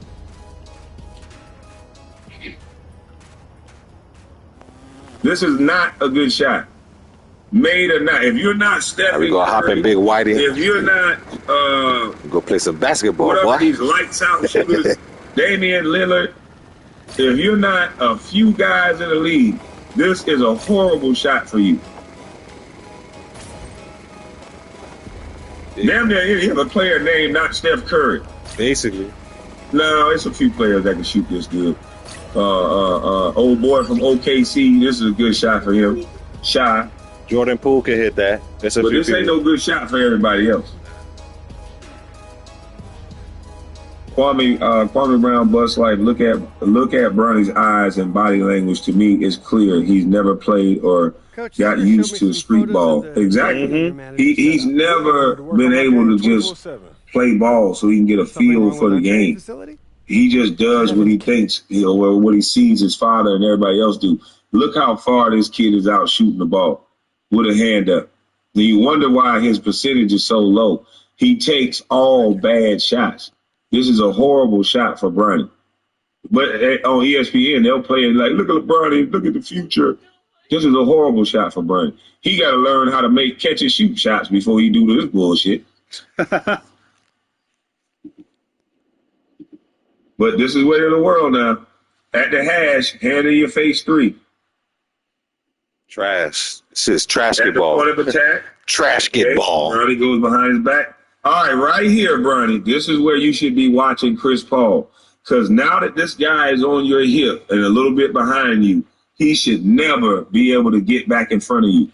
This is not a good shot. Made or not. If you're not stepping, we gonna hop in Big Whitey. If you're not, go play some basketball, boy. These lights out shooters, Damian Lillard. If you're not a few guys in the league, this is a horrible shot for you. Damn near you have a player named not Steph Curry. Basically. No, it's a few players that can shoot this good. Old boy from OKC, this is a good shot for him. Shy. Jordan Poole can hit that. But this ain't no good shot for everybody else. Kwame Brown bust life. Look at Bronny's eyes and body language. To me, it's clear he's never played or got used to street ball. Exactly. He's never been able to just play ball so he can get a feel for the game. He just does what he thinks, or what he sees his father and everybody else do. Look how far this kid is out shooting the ball with a hand up. Then you wonder why his percentage is so low. He takes all bad shots. This is a horrible shot for Bronny. But on ESPN, they'll play it like, look at Bronny, look at the future. This is a horrible shot for Bronny. He got to learn how to make catch and shoot shots before he do this bullshit. But this is where in the world now. At the hash, hand in your face 3. Trash. This is trash get ball. Point of attack. Trash get ball. Bronny goes behind his back. All right, right here, Bronny. This is where you should be watching Chris Paul. Because now that this guy is on your hip and a little bit behind you, he should never be able to get back in front of you.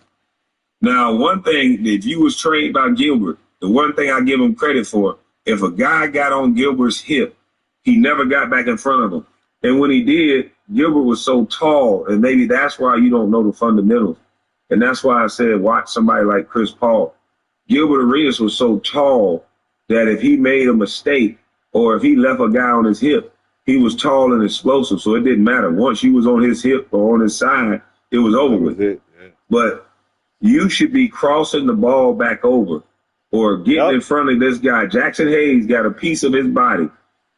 Now, one thing, if you was trained by Gilbert, the one thing I give him credit for, if a guy got on Gilbert's hip, he never got back in front of him. And when he did, Gilbert was so tall, and maybe that's why you don't know the fundamentals. And that's why I said watch somebody like Chris Paul. Gilbert Arenas was so tall that if he made a mistake or if he left a guy on his hip, he was tall and explosive, so it didn't matter. Once you was on his hip or on his side, it was over with. Yeah. But you should be crossing the ball back over or getting in front of this guy. Jackson Hayes got a piece of his body.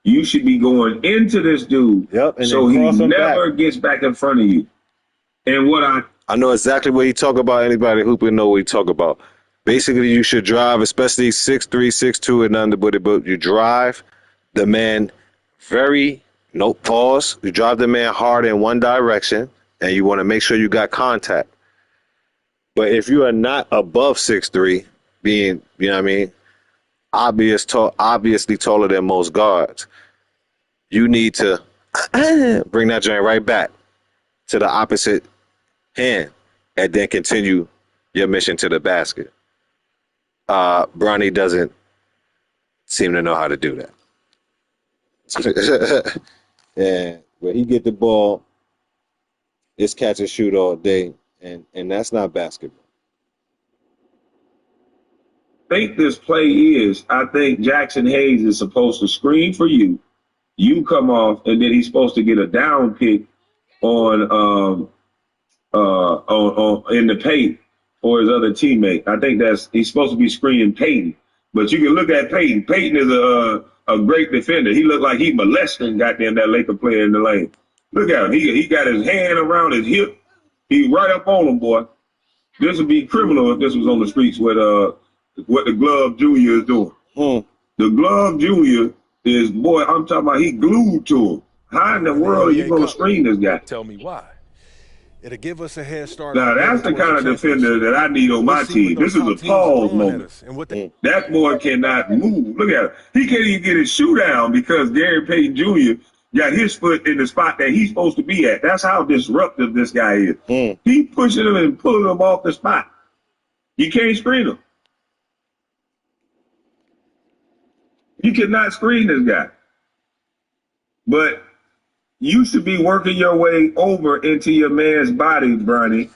You should be going into this dude so he never gets back in front of you. And what I know exactly what he talk about. Anybody who can know what he talk about. Basically, you should drive, especially 6'3", 6'2", and under, but you drive the man you drive the man hard in one direction, and you want to make sure you got contact. But if you are not above 6'3", being, you know what I mean, obviously taller than most guards, you need to bring that joint right back to the opposite hand and then continue your mission to the basket. Bronny doesn't seem to know how to do that. And when he get the ball, it's catch and shoot all day, and that's not basketball. I think this play is, I think Jackson Hayes is supposed to screen for you. You come off, and then he's supposed to get a down pick on in the paint for his other teammate. I think he's supposed to be screening Peyton. But you can look at Peyton. Peyton is a great defender. He looked like he molested goddamn that Laker player in the lane. Look at him. He got his hand around his hip. He right up on him, boy. This would be criminal if this was on the streets with what the Glove Junior is doing. The Glove Junior is, boy, I'm talking about he glued to him. How in the world are you going to screen this guy? Tell me why. It'll give us a head start. Now, that's the kind of defender that I need on my team. This is a pause moment. That boy cannot move. Look at him. He can't even get his shoe down because Gary Payton Jr. got his foot in the spot that he's supposed to be at. That's how disruptive this guy is. He pushing him and pulling him off the spot. You can't screen him. You cannot screen this guy. But you should be working your way over into your man's body, Bronny.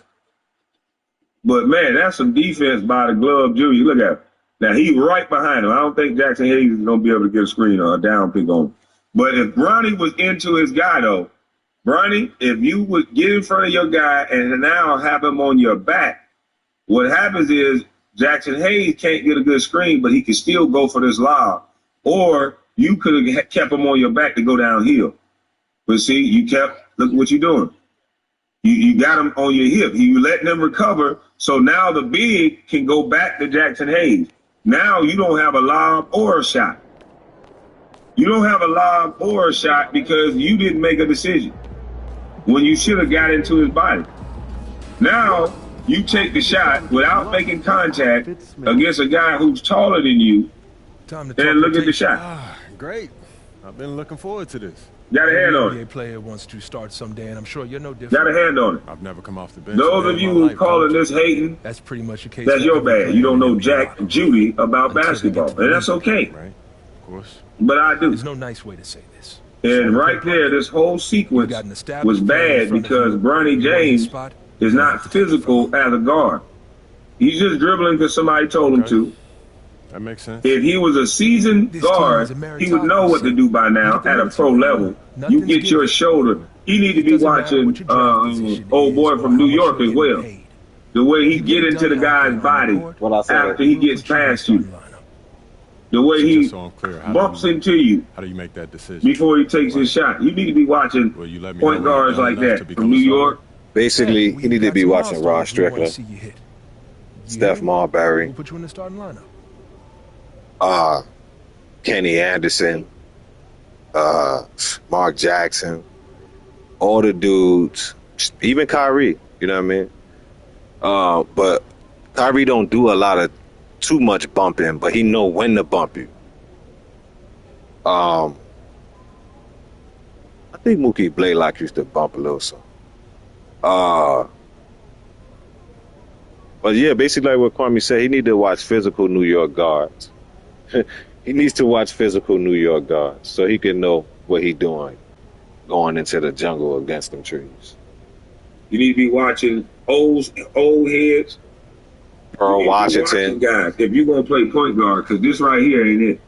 But, man, that's some defense by the Glove Junior. Look at him. Now, he's right behind him. I don't think Jackson Hayes is going to be able to get a screen or a down pick on him. But if Bronny was into his guy, though, Bronny, if you would get in front of your guy and now have him on your back, what happens is Jackson Hayes can't get a good screen, but he can still go for this lob. Or you could have kept him on your back to go downhill. But see, look what you're doing. You got him on your hip. You letting him recover. So now the big can go back to Jackson Hayes. Now you don't have a lob or a shot. You don't have a lob or a shot because you didn't make a decision when you should have got into his body. Now you take the shot without making contact against a guy who's taller than you. And look at the shot. Great. I've been looking forward to this. Got a hand on it. NBA player wants to start someday, and I'm sure you're no different. Got a hand on it. I've never come off the bench. Those of you who calling this hating, that's pretty much the case. That's your bad. You don't know Jack and Judy about basketball, and that's okay. Right, of course. But I do. There's no nice way to say this. And right there, this whole sequence was bad because Bronny James is not physical as a guard. He's just dribbling because somebody told him to. That makes sense. If he was a seasoned guard, he would know what to do by now at a pro level. You get your shoulder. He need to be watching old boy from New York as well. The way he get into the guy's body after he gets past you. The way he bumps into you. How do you make that decision before he takes his shot? You need to be watching point guards like that from New York. Basically, he need to be watching Rod Strickland, Steph Marbury. Who put you in the starting lineup? Kenny Anderson, Mark Jackson, all the dudes, even Kyrie, you know what I mean? But Kyrie don't do a lot of too much bumping, but he know when to bump you. I think Mookie Blaylock used to bump a little something. But yeah, basically like what Kwame said, he need to watch physical New York guards. He needs to watch physical New York guards so he can know what he's doing going into the jungle against them trees. You need to be watching old heads. Earl Washington. Guys, if you're going to play point guard, because this right here ain't it.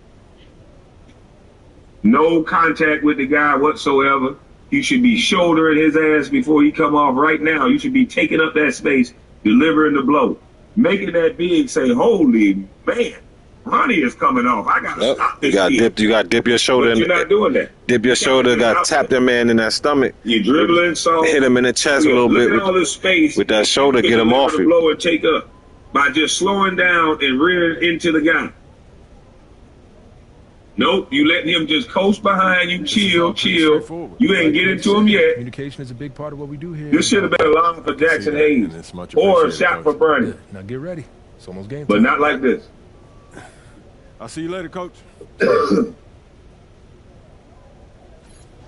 No contact with the guy whatsoever. You should be shouldering his ass before he come off right now. You should be taking up that space, delivering the blow. Making that big say, holy man, Ronnie is coming off. I got to stop this. You got to dip your shoulder. But you're not doing that. Dip your shoulder, got to tap that man in that stomach. You're dribbling, so hit him in the chest a little bit all this space with that shoulder, get him off you. Blow and take up by just slowing down and rearing into the guy. Nope, you letting him just coast behind you, chill. You ain't getting to him yet. Communication is a big part of what we do here. This should have been a line for Jackson Hayes or a shot for Bernie. Now get ready. It's almost game time. But not like this. I'll see you later, coach.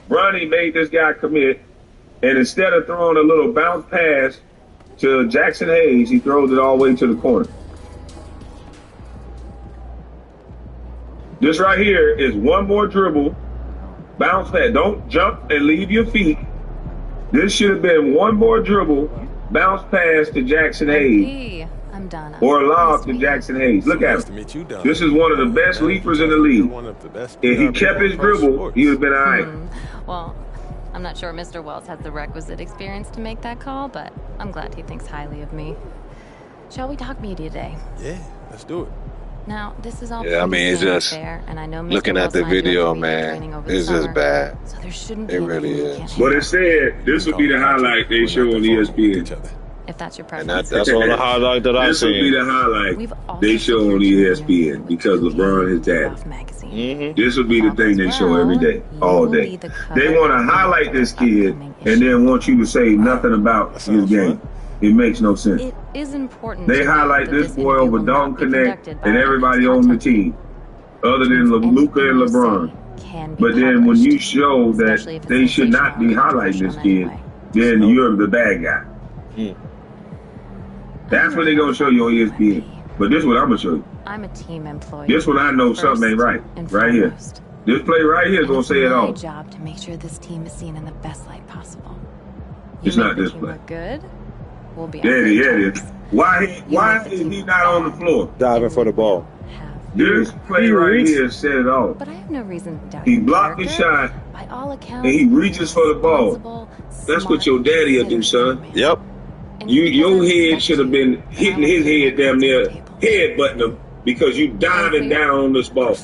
Bronny made this guy commit, and instead of throwing a little bounce pass to Jackson Hayes, he throws it all the way to the corner. This right here is one more dribble, bounce pass. Don't jump and leave your feet. This should have been one more dribble, bounce pass to Jackson Hayes. I'm Donna. Or a lob to Jackson Hayes. Look at him. This is one of the best leapers in the league. If he kept his dribble, he would have been all right. Well, I'm not sure Mr. Wells has the requisite experience to make that call, but I'm glad he thinks highly of me. Shall we talk media day? Yeah, let's do it. Now, this is all I mean, it's just fair, and I know Mr. looking at the video, man, it's just bad. So there shouldn't it be really is. But it said this would be the highlight they show on ESPN. If that's your preference. And that's all the highlight that I've seen. This would be the highlight they show on ESPN because LeBron is dad. This would be the thing they show every day, all day. They want to highlight this kid and then want you to say nothing about his game. It makes no sense. It is important. They highlight this boy over Don Connect and everybody on the team, other than Luka and LeBron. But then when you show that they should not be highlighting this kid, then you're the bad guy. That's what they're going to show you on ESPN. But this is what I'm going to show you. I'm a team employee. This one I know something ain't right. Right here. This play right here is going to say it all. It's my job to make sure this team is seen in the best light possible. It's not this play. Good. We'll be there it is. Why is he not on the floor? Diving for the ball. This play right here said it all. But I have no reason to doubt he blocked his shot. By all accounts, and he reaches for the ball. That's what your daddy will do, son. Yep. Your head should have been hitting his head damn near headbutting him because you diving down on this ball.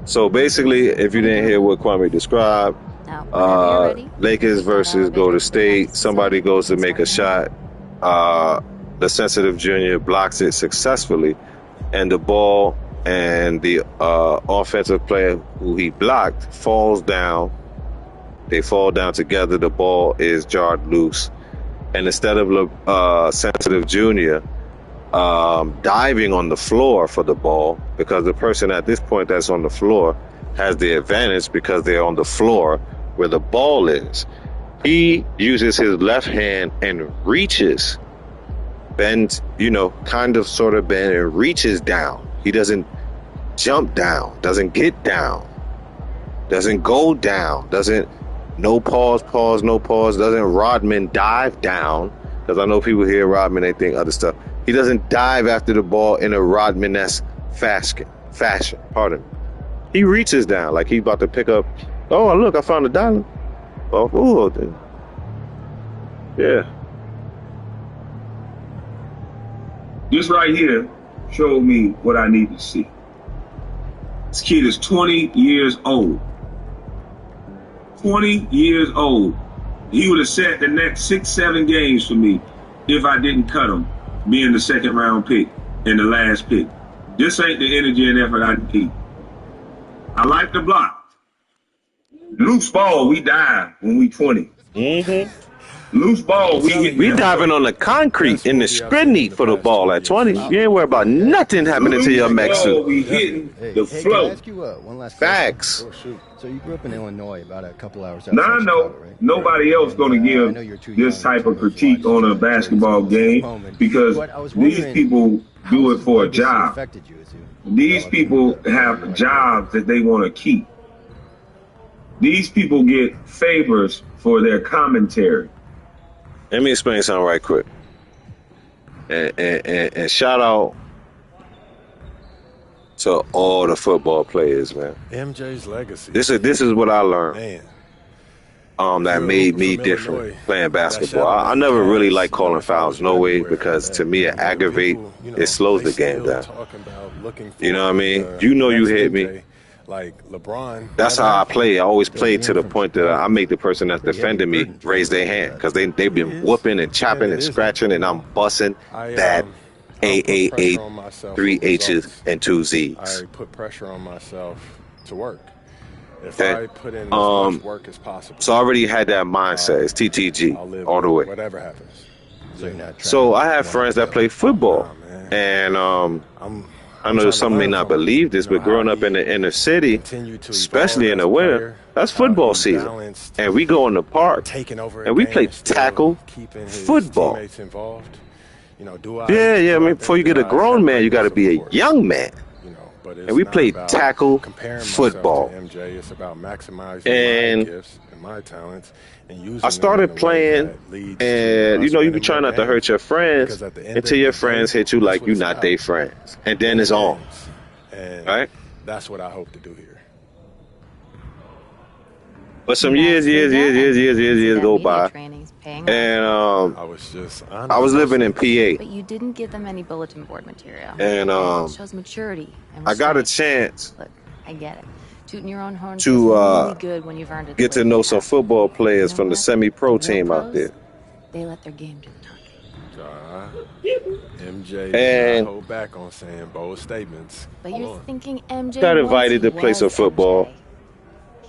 So basically, if you didn't hear what Kwame described, Lakers versus Golden State, somebody goes to make a shot, the sensitive junior blocks it successfully, and the ball and the offensive player who he blocked falls down. They fall down together. The ball is jarred loose. And instead of sensitive junior diving on the floor for the ball, because the person at this point that's on the floor has the advantage because they're on the floor where the ball is, he uses his left hand and reaches, bends, kind of sort of bend and reaches down. He doesn't jump down, doesn't get down, doesn't go down, no pause, no pause. Doesn't Rodman dive down? Because I know people hear Rodman, they think other stuff. He doesn't dive after the ball in a Rodman-esque fashion. Pardon me. He reaches down like he's about to pick up. Oh, look, I found $1. Oh, yeah. This right here showed me what I need to see. This kid is 20 years old. 20 years old. He would have set the next 6-7 games for me if I didn't cut him, being the second round pick and the last pick. This ain't the energy and effort I need. I like the block. Loose ball, we die when we 20. Loose ball, We diving on the concrete in the scrutiny for the ball at 20. You ain't worried about nothing happening to your mech ball, suit. we hitting the Can I flow. ask you one last Facts. question? So you grew up in Illinois, about a couple hours outside Now I know Chicago, right? nobody else going to I know you're give too this young type to of critique on a basketball game because But I was these wondering people how do has it for a legacy job. affected you as you These developed people into the have player you are jobs that they want to keep. These people get favors for their commentary. Let me explain something right quick. And shout out to all the football players, man. MJ's legacy. This is what I learned. Man. That You're a made hooper me from different Illinois. playing That basketball. shadow I that never you really cast, liked calling if I fouls, was no way, everywhere, because that, to me it aggravates, people, it slows they the game still down. talking about looking for You know what I mean? the You know you next hit me. MJ, like LeBron. That's never how I happened. play. I always Still play being to the from point that I Chicago, make the person that's pretty heavy defending me burden to raise their carry hand that. because they've been It is. whooping and chopping And and it isn't, scratching, and you I'm know. busting I that don't put pressure 888, on myself 3 for H's, results. and 2 Z's. I put pressure on myself to work. If Okay. I put in as much work as possible, So I already had that mindset. It's I'll TTG live all the way. whatever happens. So you're not trying So to I have one friends that up play football, Nah, man. and I'm I know trying to some may learn not from him. believe this, You know, but growing how up in he the inner city, continue to especially evolve in as the a winter, player, that's how football he season, balanced and we go in the park taking over a and we game play and still tackle keeping his football. teammates involved. You know, do I? Yeah. I do mean, I before you think get a that I grown have man, you got to greatness? be Of a course. young man, You know, but it's and we not play about tackle comparing football. myself to MJ. It's about maximizing And my gifts and my talents and using I them started in a way playing, that leads and to you us know, you be winning trying more not to hurt games. your friends Because at the end until of your the friends day, hit you that's like what you're it's not about. their friends, and then Winning it's on. games. And Right? that's what I hope to do here. But some Nicely years done. See that go media by, training's paying off. and I was just I was living in PA, But you didn't give them any bulletin board material. and It shows maturity and I got a restraint. chance Look, I get it. Tooting your own horn to, feels really good when you've earned it. get the to way know you some have. football players You know from the what? semi-pro The real team out pros, there. They let their game do the talking. MJ And- did not hold back on saying bold statements. But you're thinking MJ Got was, invited he to play some was football. MJ.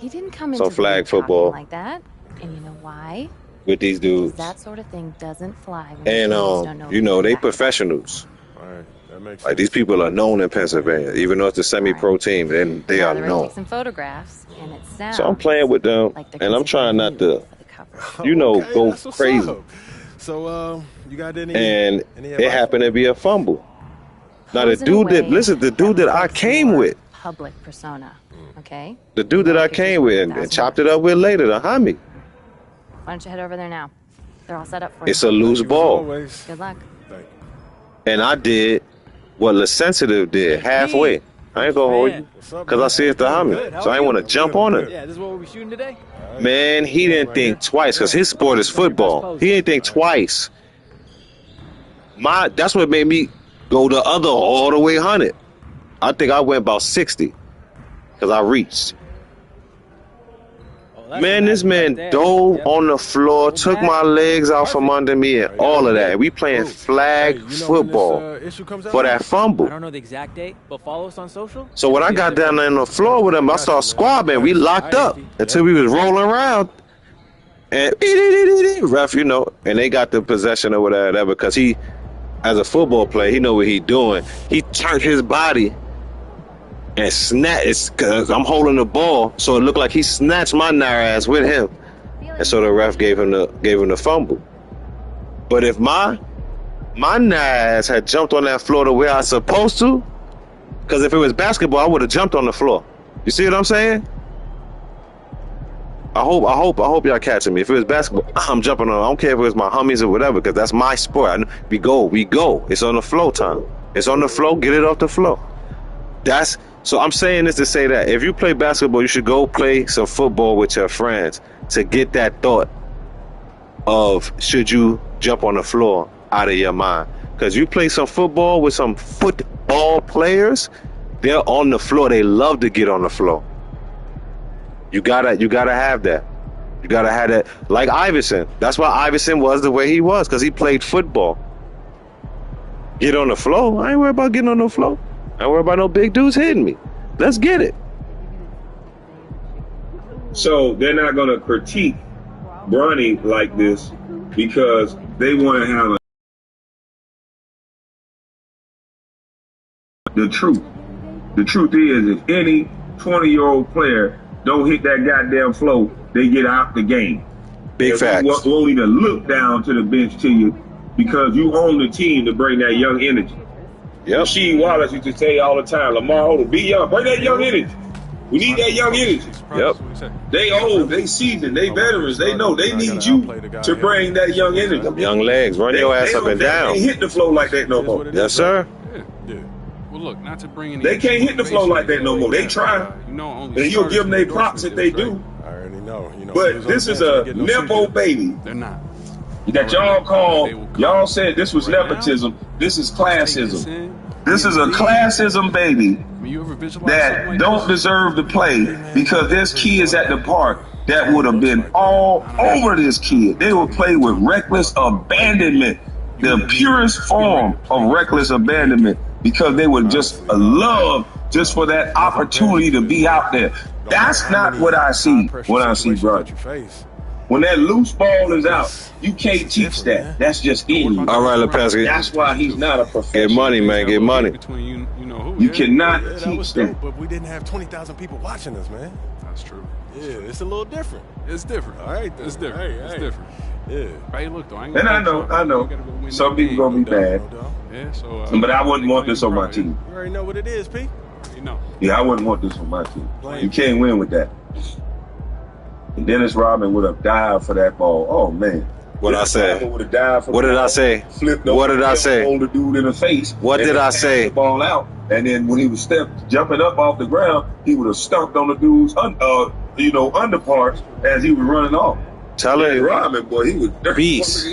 He didn't come Some into the flag league talking football. like that. And you know why? with these Because dudes, that sort of thing doesn't fly when and your teammates don't know you know, they anything basketball. professionals. All right, that makes Like sense. these people are known in Pennsylvania, even though it's a semi-pro team, then they Now are they're ready to known. take some photographs, and it sounds So I'm playing with them, like they're and I'm trying not considering to, you for the cover. you know, Okay, go that's what's crazy. up. So, you got any And advice it happened for to be a fumble. Now the Pose in a dude that, way listen, the dude that I reflects came your with, public persona, okay? the dude that I came with and chopped it up with later, the homie. Why don't you head over there now? They're all set up for you. It's a loose you as ball. always? Good luck. Thank you. And I did what La Sensitive did halfway. I ain't gonna hold you, What's up, because man? I see it's the homie. Good, how So I are ain't you? want to jump on it. Yeah, this is what we'll be shooting today? Man, he didn't think twice, because his sport is football. He didn't think twice. That's what made me go the other all the way 100. I think I went about 60, because I reached. Oh, that's Man, a this nice man right there. dove Yep. on the floor, Go took back. my legs out from Perfect. under me, and all of that. And we playing Ooh. flag Hey, you know when football this, issue comes out? for that I fumble. don't know the exact date, but follow us on social. So when I got down there on the floor with him, I started squabbing. We locked up until we was rolling around. And ref, you know, and they got the possession or whatever, because he, as a football player, he know what he doing. He turned his body and snatched. It's because I'm holding the ball, so it looked like he snatched my narrow ass with him, and so the ref gave him the fumble. But if my narrow ass had jumped on that floor the way I was supposed to, because if it was basketball, I would have jumped on the floor. You see what I'm saying? I hope y'all catching me. If it was basketball, I'm jumping on. I don't care if it was my homies or whatever, because that's my sport. We go. It's on the flow time. It's on the flow. Get it off the flow. So I'm saying this to say that if you play basketball, you should go play some football with your friends to get that thought of should you jump on the floor out of your mind. Because you play some football with some football players, they're on the floor. They love to get on the floor. You gotta have that. You gotta have that. Like Iverson. That's why Iverson was the way he was, because he played football. Get on the floor. I ain't worried about getting on the floor. I ain't worried about no big dudes hitting me. Let's get it. So they're not going to critique Bronny like this because they want to have the truth. The truth is, if any 20-year-old player don't hit that goddamn flow, they get out the game. Big facts. Won't even look down to the bench to you because you own the team to bring that young energy. Yep. Rasheed Wallace used to say all the time, Lamar Odom, be young, bring that young energy. We need that young energy. Yep. They old, they seasoned, they veterans, they know they need you to bring that young energy. Them young legs, run your ass up and down. They can't hit the flow like that no more. Yes, sir. Yeah. Well, look, not to bring any. They can't hit the flow like that no more. They try, and you'll give them their props if they do. I already know. But this is a nepo baby. They're not. That y'all said this was nepotism. This is classism. This is a classism baby that don't deserve to play because there's kids at the park that would have been all over this kid. They would play with reckless abandonment, the purest form of reckless abandonment, because they would just love just for that opportunity to be out there. That's not what I see when I see Brown. When that loose ball is out, you can't teach that. That's just in you. All right, Lepesky. That's why he's not a professional. Get money, man. Get money. You cannot teach that. But we didn't have 20,000 people watching us, man. That's true. Yeah, it's a little different. It's different. All right, it's different. It's different. Yeah. Hey, look though. And I know. Some people gonna be bad. Yeah. So. But I wouldn't want this on my team. You already know what it is, P. You know. Yeah, I wouldn't want this on my team. You can't win with that. And Dennis Rodman would have died for that ball. Oh man. What I say? What did I say? What did I say? Hold the dude in the face. What did I say? The ball out, and then when he was jumping up off the ground, he would have stomped on the dude's underparts as he was running off. Tell him, Rodman, boy, he was beast.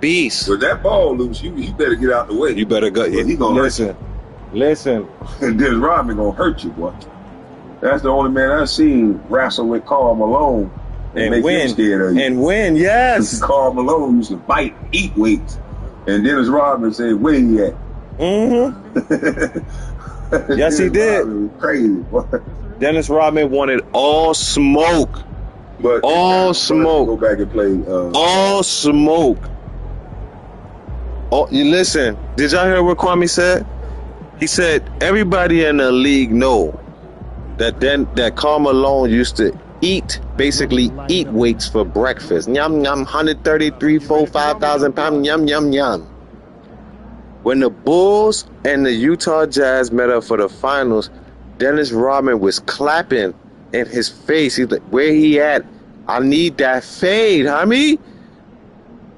Beast. With that ball loose, you better get out the way. You better go. He gonna listen. And Dennis Rodman gonna hurt you, boy. That's the only man I've seen wrestle with Karl Malone and win. And win, yes. Karl Malone used to eat weights. And Dennis Rodman said, where he at? Mm-hmm. Yes, he did. Crazy, boy. Dennis Rodman wanted all smoke. But all smoke. Go back and play. All smoke. Oh, you listen. Did y'all hear what Kwame said? He said everybody in the league know that Karl Malone used to basically eat weights for breakfast. Yum yum, 133, 4, 5,000 pounds. Yum yum yum. When the Bulls and the Utah Jazz met up for the finals, Dennis Rodman was clapping in his face. He's like, where he at? I need that fade, homie.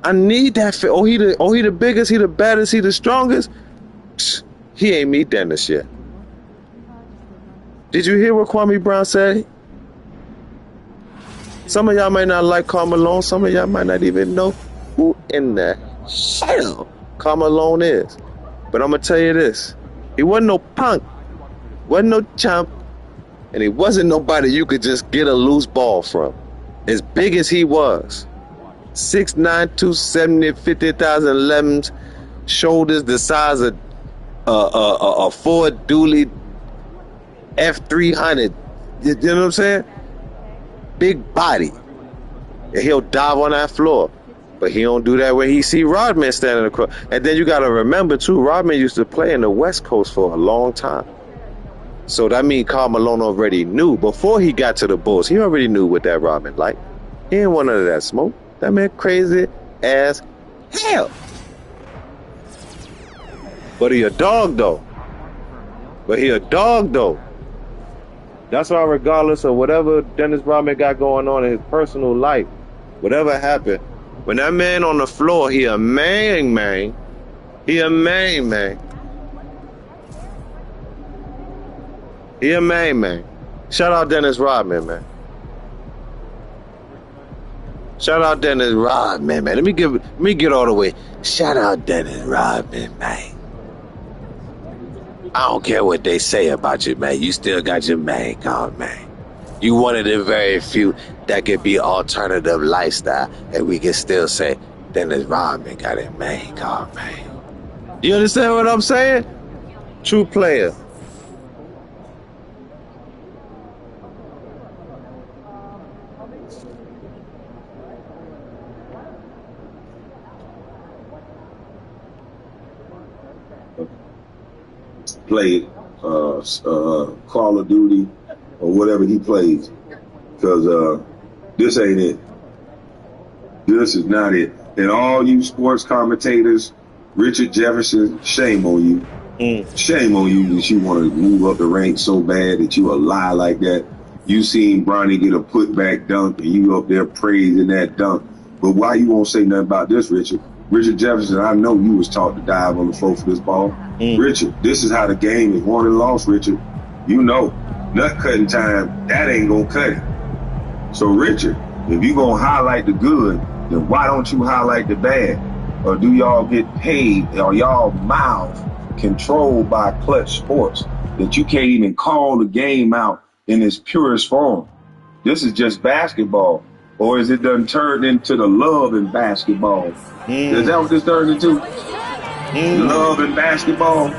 I need that fade. Oh, he the biggest, he the baddest, he the strongest. Psst, he ain't meet Dennis yet. Did you hear what Kwame Brown said? Some of y'all might not like Karl Malone. Some of y'all might not even know who in the hell Karl Malone is. But I'm going to tell you this. He wasn't no punk. Wasn't no chump. And he wasn't nobody you could just get a loose ball from. As big as he was. 6'9", 270, 50,000 lemons. Shoulders the size of a Ford Dually F300. You know what I'm saying? Big body. And he'll dive on that floor. But he don't do that when he see Rodman standing across. And then you got to remember, too, Rodman used to play in the West Coast for a long time. So that means Karl Malone already knew. Before he got to the Bulls, he already knew what that Rodman like. He ain't want none of that smoke. That man crazy as hell. But he a dog, though. That's why regardless of whatever Dennis Rodman got going on in his personal life, whatever happened, when that man on the floor, he a man. He a man. He a man. Shout out Dennis Rodman, man. Shout out Dennis Rodman, man. Let me get all the way. Shout out Dennis Rodman, man. I don't care what they say about you, man. You still got your man card, man. You one of the very few that could be alternative lifestyle, and we can still say Dennis Rodman got a man card, man. You understand what I'm saying? True player. play Call of Duty or whatever he plays, because this ain't it. This is not it. And all you sports commentators, Richard Jefferson, shame on you. Shame on you that you want to move up the ranks so bad that you a lie like that. You seen Bronny get a putback dunk and you up there praising that dunk. But why you won't say nothing about this, Richard? Richard Jefferson, I know you was taught to dive on the floor for this ball. Richard, this is how the game is won and lost, Richard. You know, nut cutting time, that ain't gonna cut it. So Richard, if you gonna highlight the good, then why don't you highlight the bad? Or do y'all get paid, or y'all mouth controlled by Clutch Sports that you can't even call the game out in its purest form? This is just basketball. Or is it done turned into the love in basketball? Is that what this turned into? Love in basketball?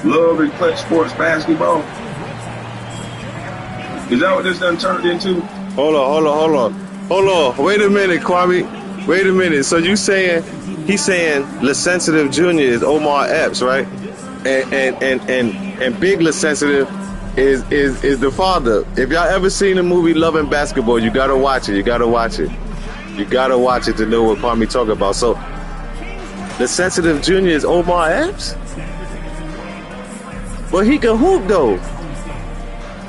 Love in Clutch Sports basketball? Is that what this done turned into? Hold on. Wait a minute, Kwame. Wait a minute. So he's saying LaSensitive Jr. is Omar Epps, right? And Big LaSensitive is the father. If y'all ever seen the movie Love and Basketball, you gotta watch it. You gotta watch it to know what Kwame talking about. So LaSensitive Jr. is Omar Epps? Well, he can hoop though.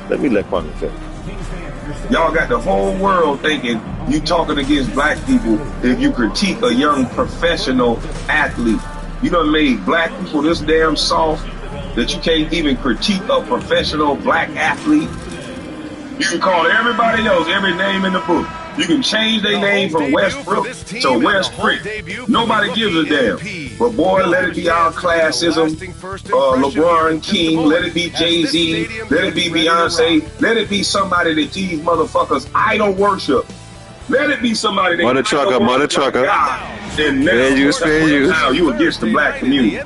Let me let Kwame finish. Y'all got the whole world thinking you talking against black people if you critique a young professional athlete. You done made black people this damn soft that you can't even critique a professional black athlete. You can call everybody else every name in the book. You can change their name from Westbrook to Westbrook. Nobody gives a damn. But boy, let it be our classism. LeBron King, let it be Jay-Z, let it be Beyonce, let it be somebody that these motherfuckers idol worship. Let it be somebody that Mother trucker. And now you against the black community.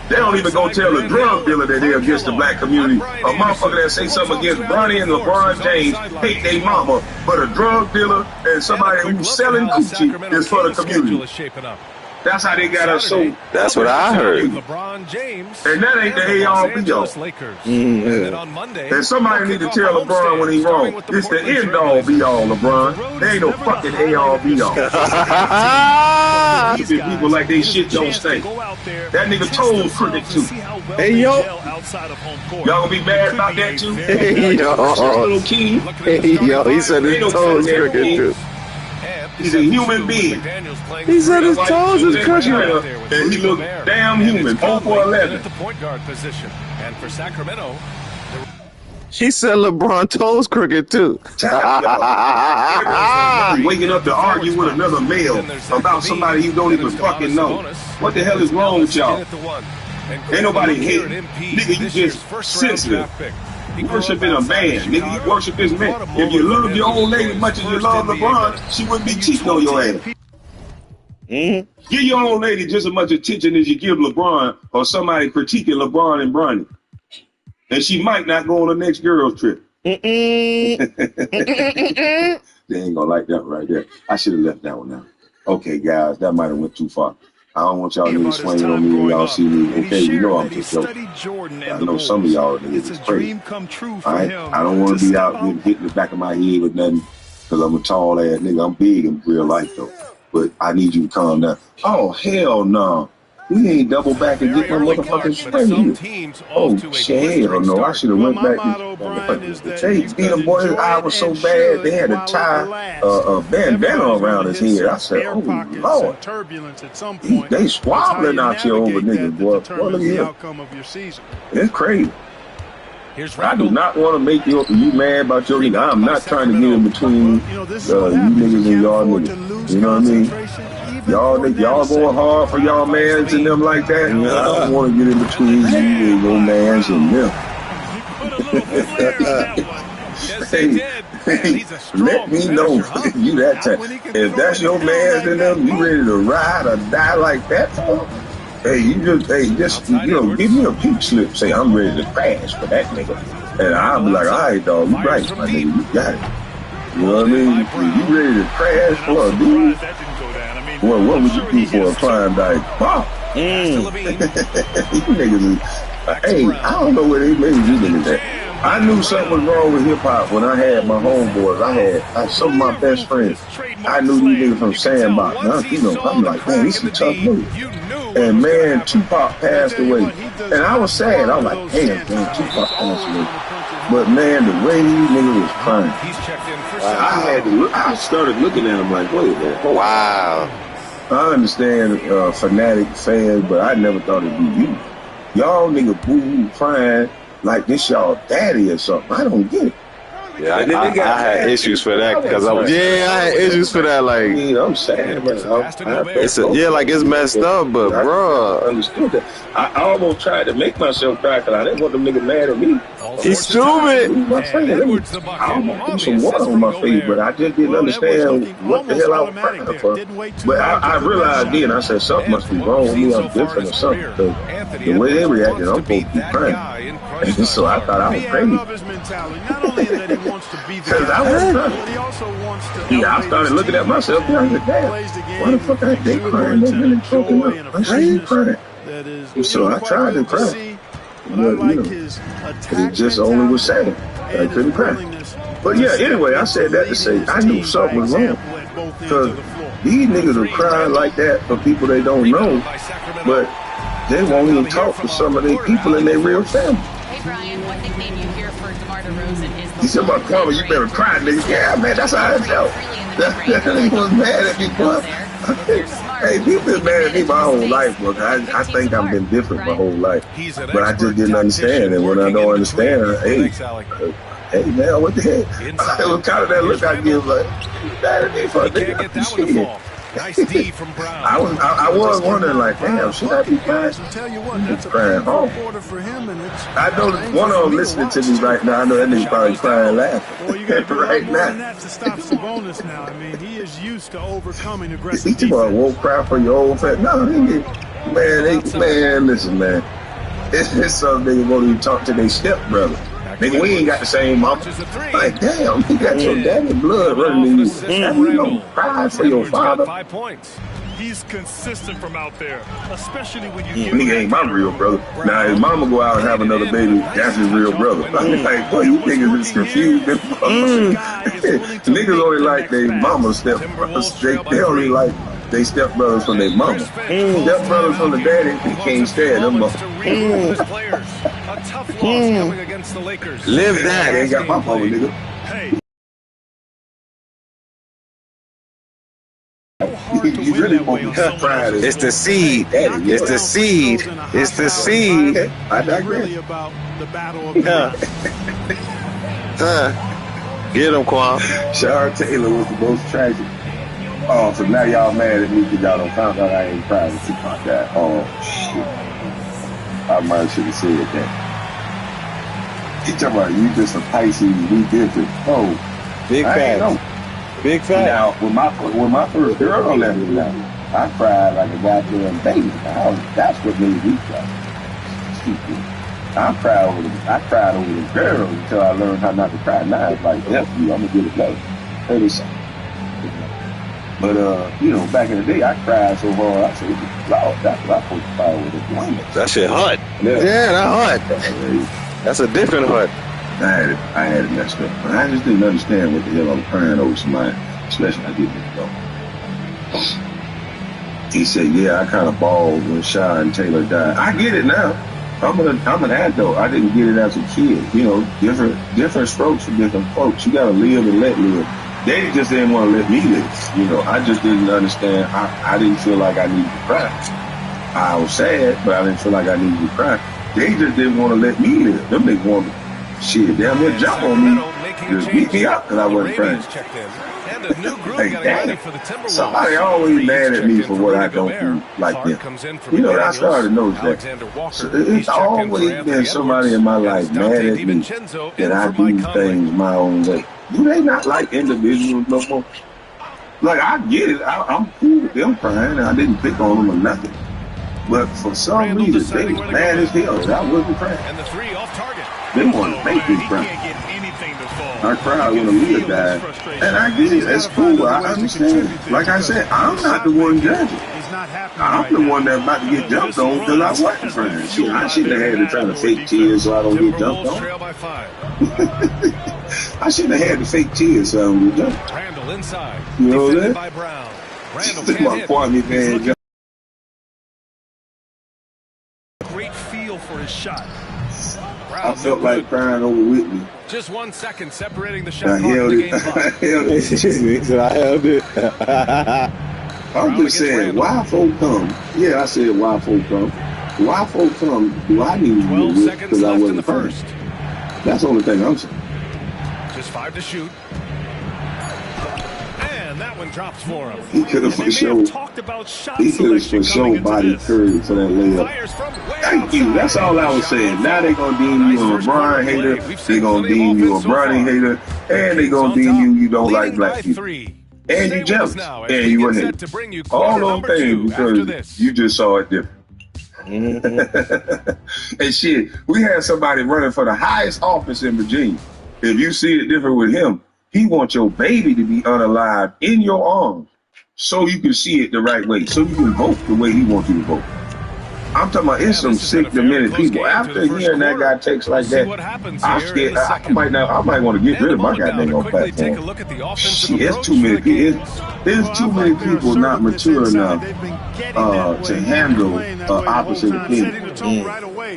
They don't even go tell the drug dealer that they're against the black community. A motherfucker that say something against Bronny and LeBron James hate their mama, but a drug dealer and somebody who's selling coochie is for the community. That's how they got us so. That's what I heard. And that ain't the A-all be-all. And somebody need to tell LeBron when he's wrong. It's the end-all be-all, LeBron. There ain't no fucking A-all be-all. People like they shit don't stink. That nigga toes crooked too. Hey, yo. Y'all gonna be mad about that too? Hey, yo. Little kid. Hey, yo. He said his toes crooked too. He's a human being. He said his toes is crooked. And he look damn human. 0 for 11. And for Sacramento, He said LeBron toes crooked too. Waking up to argue with another male about somebody you don't even fucking know. What the hell is wrong with y'all? Ain't nobody hate. Nigga, you just sensitive. You worshiping a man, nigga. You worship this man. If you love your old lady as much as you love LeBron, she wouldn't be cheating on your ass. Give your old lady just as much attention as you give LeBron or somebody critiquing LeBron and Bronny. And she might not go on the next girls trip. They ain't gonna like that right there. I should have left that one out. Okay, guys, that might have went too far. I don't want y'all niggas swinging on me when y'all see me. Okay, you know I'm just joking. I know some of y'all niggas is crazy. Alright? I don't want to be out here hitting the back of my head with nothing because I'm a tall ass nigga. I'm big in real life though. But I need you to calm down. Oh, hell no. We ain't double back and get my motherfucking spring. Oh, shit, hell no. I should have went back. They beat them boys' eye was so bad, they had to tie a bandana around his head. I said, oh, Lord. They squabbling out here over niggas, boy. Boy, look at him. It's crazy. I do not want to make you mad about your nigga. I'm not trying to get in between you niggas and y'all niggas. You know what I mean? Y'all going hard for y'all mans and them like that. And I don't want to get in between you and your mans and them. Hey, let me know you that time. If that's your mans and them, you ready to ride or die like that for? Hey, just give me a peep slip. Say I'm ready to crash for that nigga, and I'll be like, all right, dog, you right, my nigga, you got it. You know what I mean? If you ready to crash for a dude? Boy, what would you do for a climb dive? Oh. You niggas is, Hey, I don't know where they made you niggas at. I knew something was wrong with hip hop when I had my homeboys. I had some of my best friends. I knew these niggas from Sandbox. Now, you know, I'm like, man, these some tough niggas. And man, Tupac passed away. And I was sad. I was like, damn, man, Tupac passed away. But man, the way these niggas was crying, I started looking at him like, wait a minute. Wow. I understand fanatic fans, but I never thought it'd be you. Y'all niggas boo-hoo crying like this y'all daddy or something. I don't get it. Yeah, I had issues for that because I had issues for that. Like, I'm sad, but it's messed up, but bro, I understood that. I almost tried to make myself cry because I didn't want them niggas mad at me. He's stupid. I almost put some water on my face, but I just didn't understand what the hell I was crying for. But I realized then, I said something must be wrong with me. I'm different or something. Because the way they reacted, I'm supposed to be crying. And so I thought I was crazy. Because I was crying. Yeah, I started looking at myself. I was like, damn, why the fuck are they crying? They're really choking up. I shouldn't be crying. So I tried to cry. But, you know, it just only was sad. I couldn't cry. But yeah, anyway, I said that to say I knew something was wrong. Because these niggas are crying like that for people they don't know, but they won't even talk to some of their people in their real family. Hey Brian, what nickname you hear for DeMar DeRozan is the He said, "My Kwame, you better cry, nigga." Yeah, man, that's how I felt. That nigga was mad at me, bro. Hey, people been mad at me my whole life, but I think I've been different my whole life. But I just didn't understand. And when I don't understand, hey man, what the heck? It was kind of that look I give, like, you mad at me for a nigga? Nice D from Brown. I was wondering, like, damn, should I be crying? He's crying home. I know one of them listening to me right now. I know that nigga probably crying laughing right now. He talking about won't cry for your old fat. No, man, listen, man. It's some nigga won't even talk to their stepbrother. Nigga, we ain't got the same mama. Like, damn, you got your daddy blood running in you. And you don't cry for your father. 5 points. He's consistent from out there, especially when you nigga ain't my real brother. Now, his mama go out and have another baby, that's his real brother. I'm like, boy, you niggas is confused. Niggas only like their mama's stepbrothers. They only like they stepbrothers from their mama. Stepbrothers from the daddy, they can't stand them. Live that. They ain't got my mama, nigga. You really want to cut Friday. It's the seed. It's the seed. It's the seed. I digress. Get him, Kwame. Shar Taylor was the most tragic. Oh, so now y'all mad at me because y'all don't find out I ain't proud of Tupac that. Oh, shit. I might should have said that. He talking about you just a Pisces, we different. Oh, big facts. Big fact. Now, when my first girl left me now, I cried like a goddamn baby. That's what made me cry. Stupid. I cried over the girl until I learned how not to cry. Now it's like, F you, I'm gonna get it better. 30 something. But you know, back in the day, I cried so hard. I said, Lord, that's what I supposed to cry with a woman. That shit hot. Yeah, that hot. That's a different hut. I had it messed up. But I just didn't understand what the hell I was crying over somebody, especially I didn't know. He said, yeah, I kind of bawled when Shar and Taylor died. I get it now. I'm an adult. I didn't get it as a kid. You know, different strokes for different folks. You gotta live and let live. They just didn't want to let me live. You know, I just didn't understand. I didn't feel like I needed to cry. I was sad, but I didn't feel like I needed to cry. They just didn't want to let me live. Them niggas wanted shit, damn near jump on me. Just beat me up because I wasn't crying. Like, damn. Somebody always mad at me for what I don't do like them. You know, I started to notice that. So it's always been somebody in my life mad at me that I do things my own way. Do they not like individuals no more? Like, I get it. I'm cool with them crying. I didn't pick on them or nothing. But for some reason, they was mad as hell that I wasn't crying. And the three off target. They want to make me cry. He can't get anything to fall. I cried when Aaliyah died. And I get it. That's cool. I understand. Like I said, I'm not the one judging. I'm the one that's about to get jumped on because I wasn't crying. Shit, I shouldn't have had to try to fake tears so I don't get jumped on. I shouldn't have had to fake tears so I don't get jumped. Randall inside. You know what I'm by Brown. Randall saying? My Kwame man. Great feel for his shot. I felt like crying over Whitney. Just 1 second separating the I shot held it. I held it. He said, I held it. I'm just saying, why folk come? Yeah, I said, why folk come? Why folk come? Do I need to do it because I wasn't first? That's the only thing I'm saying. Just 5 to shoot. And that one drops for him. He could have for sure. He could have for sure body curved for that layup. Thank you. That's all I was saying. Now they're gonna deem you a LeBron hater. They're gonna deem you a Bronny hater, and they're gonna deem you don't like black people. And you jealous, and you a hater. All those things because you just saw it different. And shit, we had somebody running for the highest office in Virginia. If you see it different with him, he wants your baby to be unalive in your arms so you can see it the right way, so you can vote the way he wants you to vote. I'm talking about it's some sick, demented people. After hearing that guy text like that, I'm scared. I might want to get rid of my goddamn platform. Shit, there's too many people. There's too many people not mature enough to handle opposite opinion.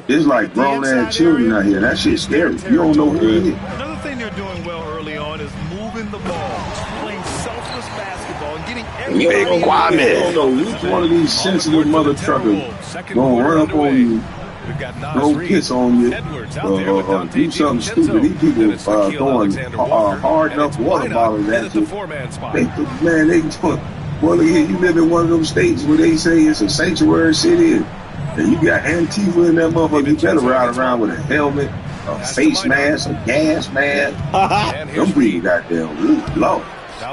It's like grown ass children out here. That shit's scary. You don't know who it is. Another thing they're doing well early on is moving the ball, playing selfless basketball, and getting everybody. Kwame. You don't know which one of these sensitive mother truckers gonna run up on you, go piss on you, do something stupid. These people throwing hard enough water bottles at you. Man, they doing. Well, you live in one of those states where they say it's a sanctuary city, and you got Antifa in that motherfucker. You better ride around with a helmet, a face mask, a gas mask. Them people goddamn Lord.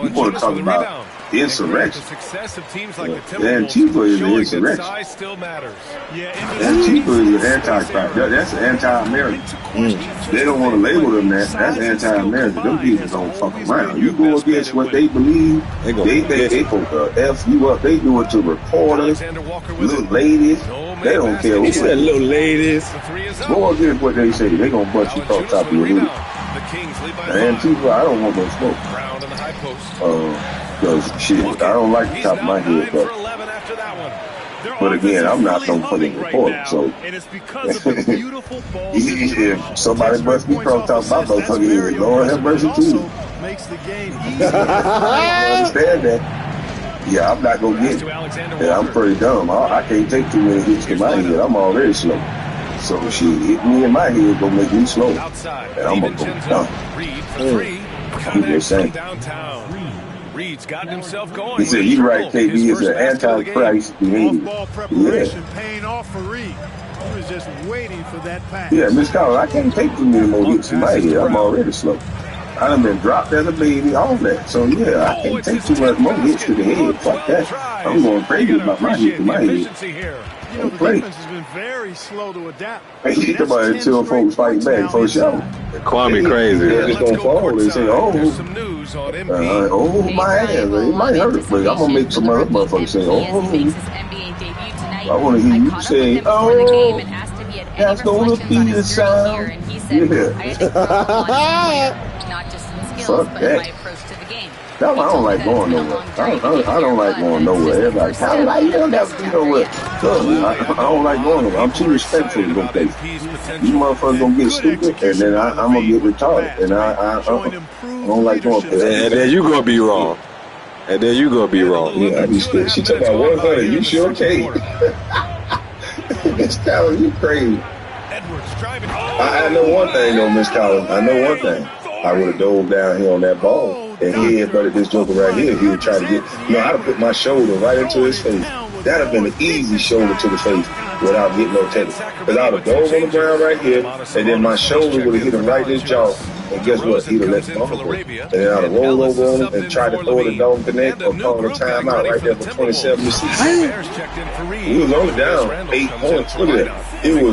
You want to talk about insurrection? Antifa is an insurrection. Antifa is an anti-Christ. That's an anti-American. They don't want to label them that. That's anti-American. Them people don't fuck around. You go against what they believe, they think they gonna F you up. They do it to reporters, little ladies. They don't care who said little ladies. Go against what they say. They gonna bust you off top of your roof. Antifa, I don't want no smoke. Because shit, I don't like the top of my head, but again, I'm not no fucking reporter, so if somebody bust me from top of my motherfucking head, Lord have mercy too. I understand that. Yeah, I'm not gonna get it. Yeah, I'm pretty dumb. I can't take too many hits to my head. I'm already slow. So shit, hit me in my head gonna make me slow. And I'm gonna go down. I'm just saying. Reed's gotten himself going. He said, "You're right, KB is an anti-Christ behavior." Preparation paying off for Reed. He was just waiting for that pass. Yeah, Miss Collins, I can't take too many more hits in my head. I'm already slow. I done been dropped as a baby, all that. So yeah, I can't take too much more hits to the head. Fuck that. I'm going crazy about my hit to my head. The defense has been very slow to adapt. Hey, you come out until folks fight back for sure. Kwame crazy. They're just gonna fall. They say, oh my ass. It might hurt, but I'm gonna make some other motherfuckers say, oh. I want to hear you say, oh, that's gonna be the sound. Yeah. Fuck that. I don't like going nowhere. I don't like going nowhere. Everybody, how like you don't have to be nowhere. I don't like going nowhere. I'm too respectful to go places. You motherfuckers gonna get stupid, and then I'm gonna get retarded, and I don't like going places. And then you gonna be wrong. And then you gonna be wrong. Yeah, I be scared. She talking about 100. You sure can. Miss Collins, you crazy. I know one thing though, Miss Collins. I know one thing. I would have dove down here on that ball and headbutted this joker right here. He would try to get, I'd have put my shoulder right into his face. That'd have been an easy shoulder to the face without getting no tennis. Because I'd have dove on the ground right here, and then my shoulder would have hit him right in his jaw, And guess what? He'd have let the ball go. And then I'd have rolled over on him and tried to throw the dome connect or call a timeout right there for 27 to 6. We was only down 8 points. Look at that. It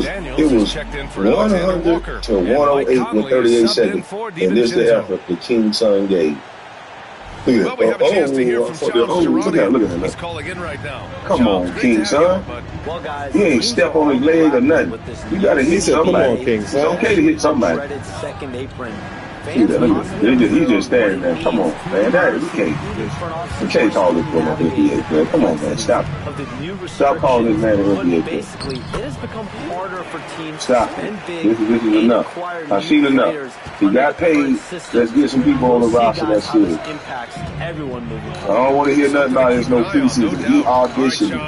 was 100 to 108 with 38 seconds. And this is the effort the King Son gave. Look at that. Look at that. Come on, King Son. You ain't step on his leg or nothing. You got to hit somebody. Come on, King Son. It's okay to hit somebody. He just standing there. Come on, man. We can't call this one an NBA player. Come on, man. Stop calling this man an NBA player. Stop it. This is enough. I've seen enough. He got paid. Let's get some people on the roster that's good. I don't want to hear nothing about this no preseason. He auditioned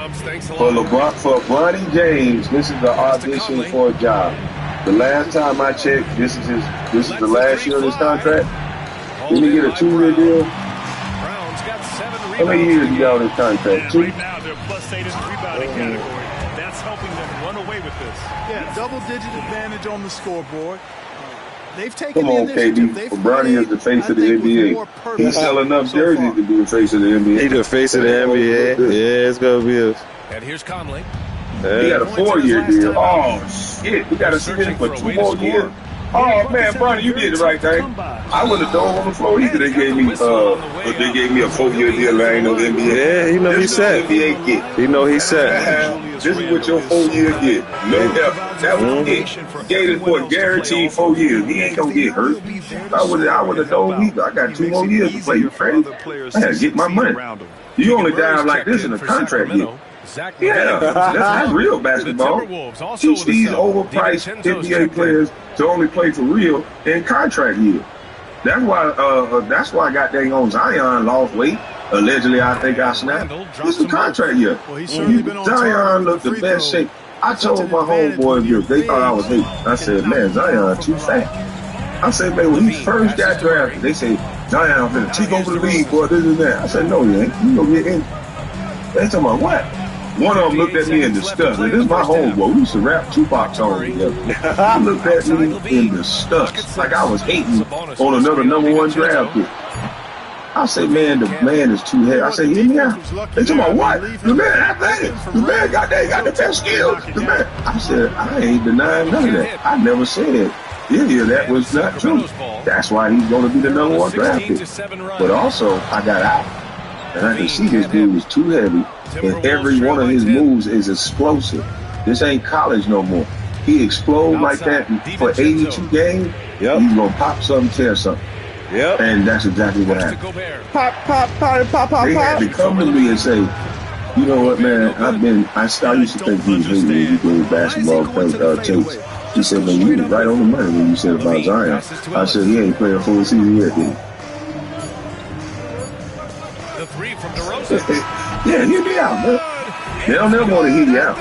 for LeBron, for Bronny James. This is the audition for a job. The last time I checked, this is the last year of his contract. Didn't he get a 2-year deal? How many years he got on his contract? 2? Right now, they're +8 in the rebounding category. That's helping them run away with this. Yeah, double-digit advantage on the scoreboard. They've taken Come on, KD. Bronny is the face of the NBA. He's selling enough jerseys to be the face of the NBA. He's the face of the NBA. Yeah, it's gonna be a. And here's Conley. He got a 4-year deal. Oh, shit. We got to see him for 2 more years. Oh, man, Bronny, you did the right thing. I would have thrown on the floor either. They gave me a 4-year deal. I ain't no NBA. Yeah, he know he said. NBA get. He know he said. This is what your 4-year get. No help. That was it. Gave it for a guaranteed 4 years. He ain't gonna get hurt. I would have told him. I got 2 more years to play. Friend. I had to get my money. You only down like this in a contract year. Yeah, that's real basketball. Teach these overpriced NBA players to only play for real in contract year. That's why I got dang on Zion lost weight. Allegedly, I think I snapped. This is a contract year. Zion looked the best shape. I told my homeboys, they thought I was hating. I said, man, Zion too fat. I said, man, when he first got drafted, they say, Zion finna take over the league, boy, this and that. I said, no, you ain't. You gonna get in. They talking about what? One of them looked at me in disgust. And this is my homeboy. We used to rap Tupac songs together. He looked at me in disgust, like I was hating on another #1 draft pick. I say, man, the man is too heavy. I say, hear me out. They talking about what? The man athletic. The man got the best skills. The man. I said, I ain't denying none of that. I never said that was not true. That's why he's going to be the #1 draft pick. But also, I got out. And I can see this dude is too heavy. And every one of his moves is explosive. This ain't college no more. He explode like that for 82 games. Yep. He's going to pop something, tear something. Yep. And that's exactly what happened. Pop. They had to come to me and say, you know what, man, I used to think he was hating when you did basketball tapes. He said, man, you was right on the money when you said about Zion. I said, he ain't playing a full season yet, dude. The 3 from DeRozan. Yeah, hear me out, man. They don't never want to hear you out.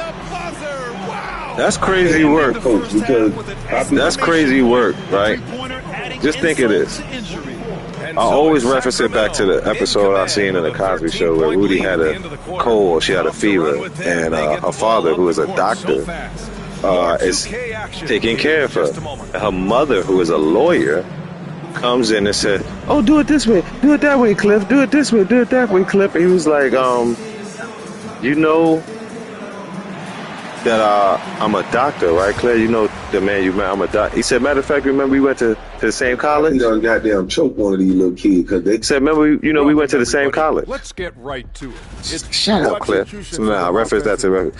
That's crazy work, coach, because that's crazy work, right? Just think of this. I always reference it back to the episode I seen in the Cosby Show where Rudy had a cold, she had a fever, and her father, who is a doctor, is taking care of her. And her mother, who is a lawyer, comes in and said, oh, do it this way, do it that way, Cliff, do it this way, do it that way, Cliff. And he was like, you know that I'm a doctor, right, Claire? You know the man you met, I'm a doctor. He said, matter of fact, remember we went to the same college? You know, goddamn choke one of these little kids because they said, remember, we went to the same college. Let's get right to it. Shut up, Cliff. So now I reference that to reference.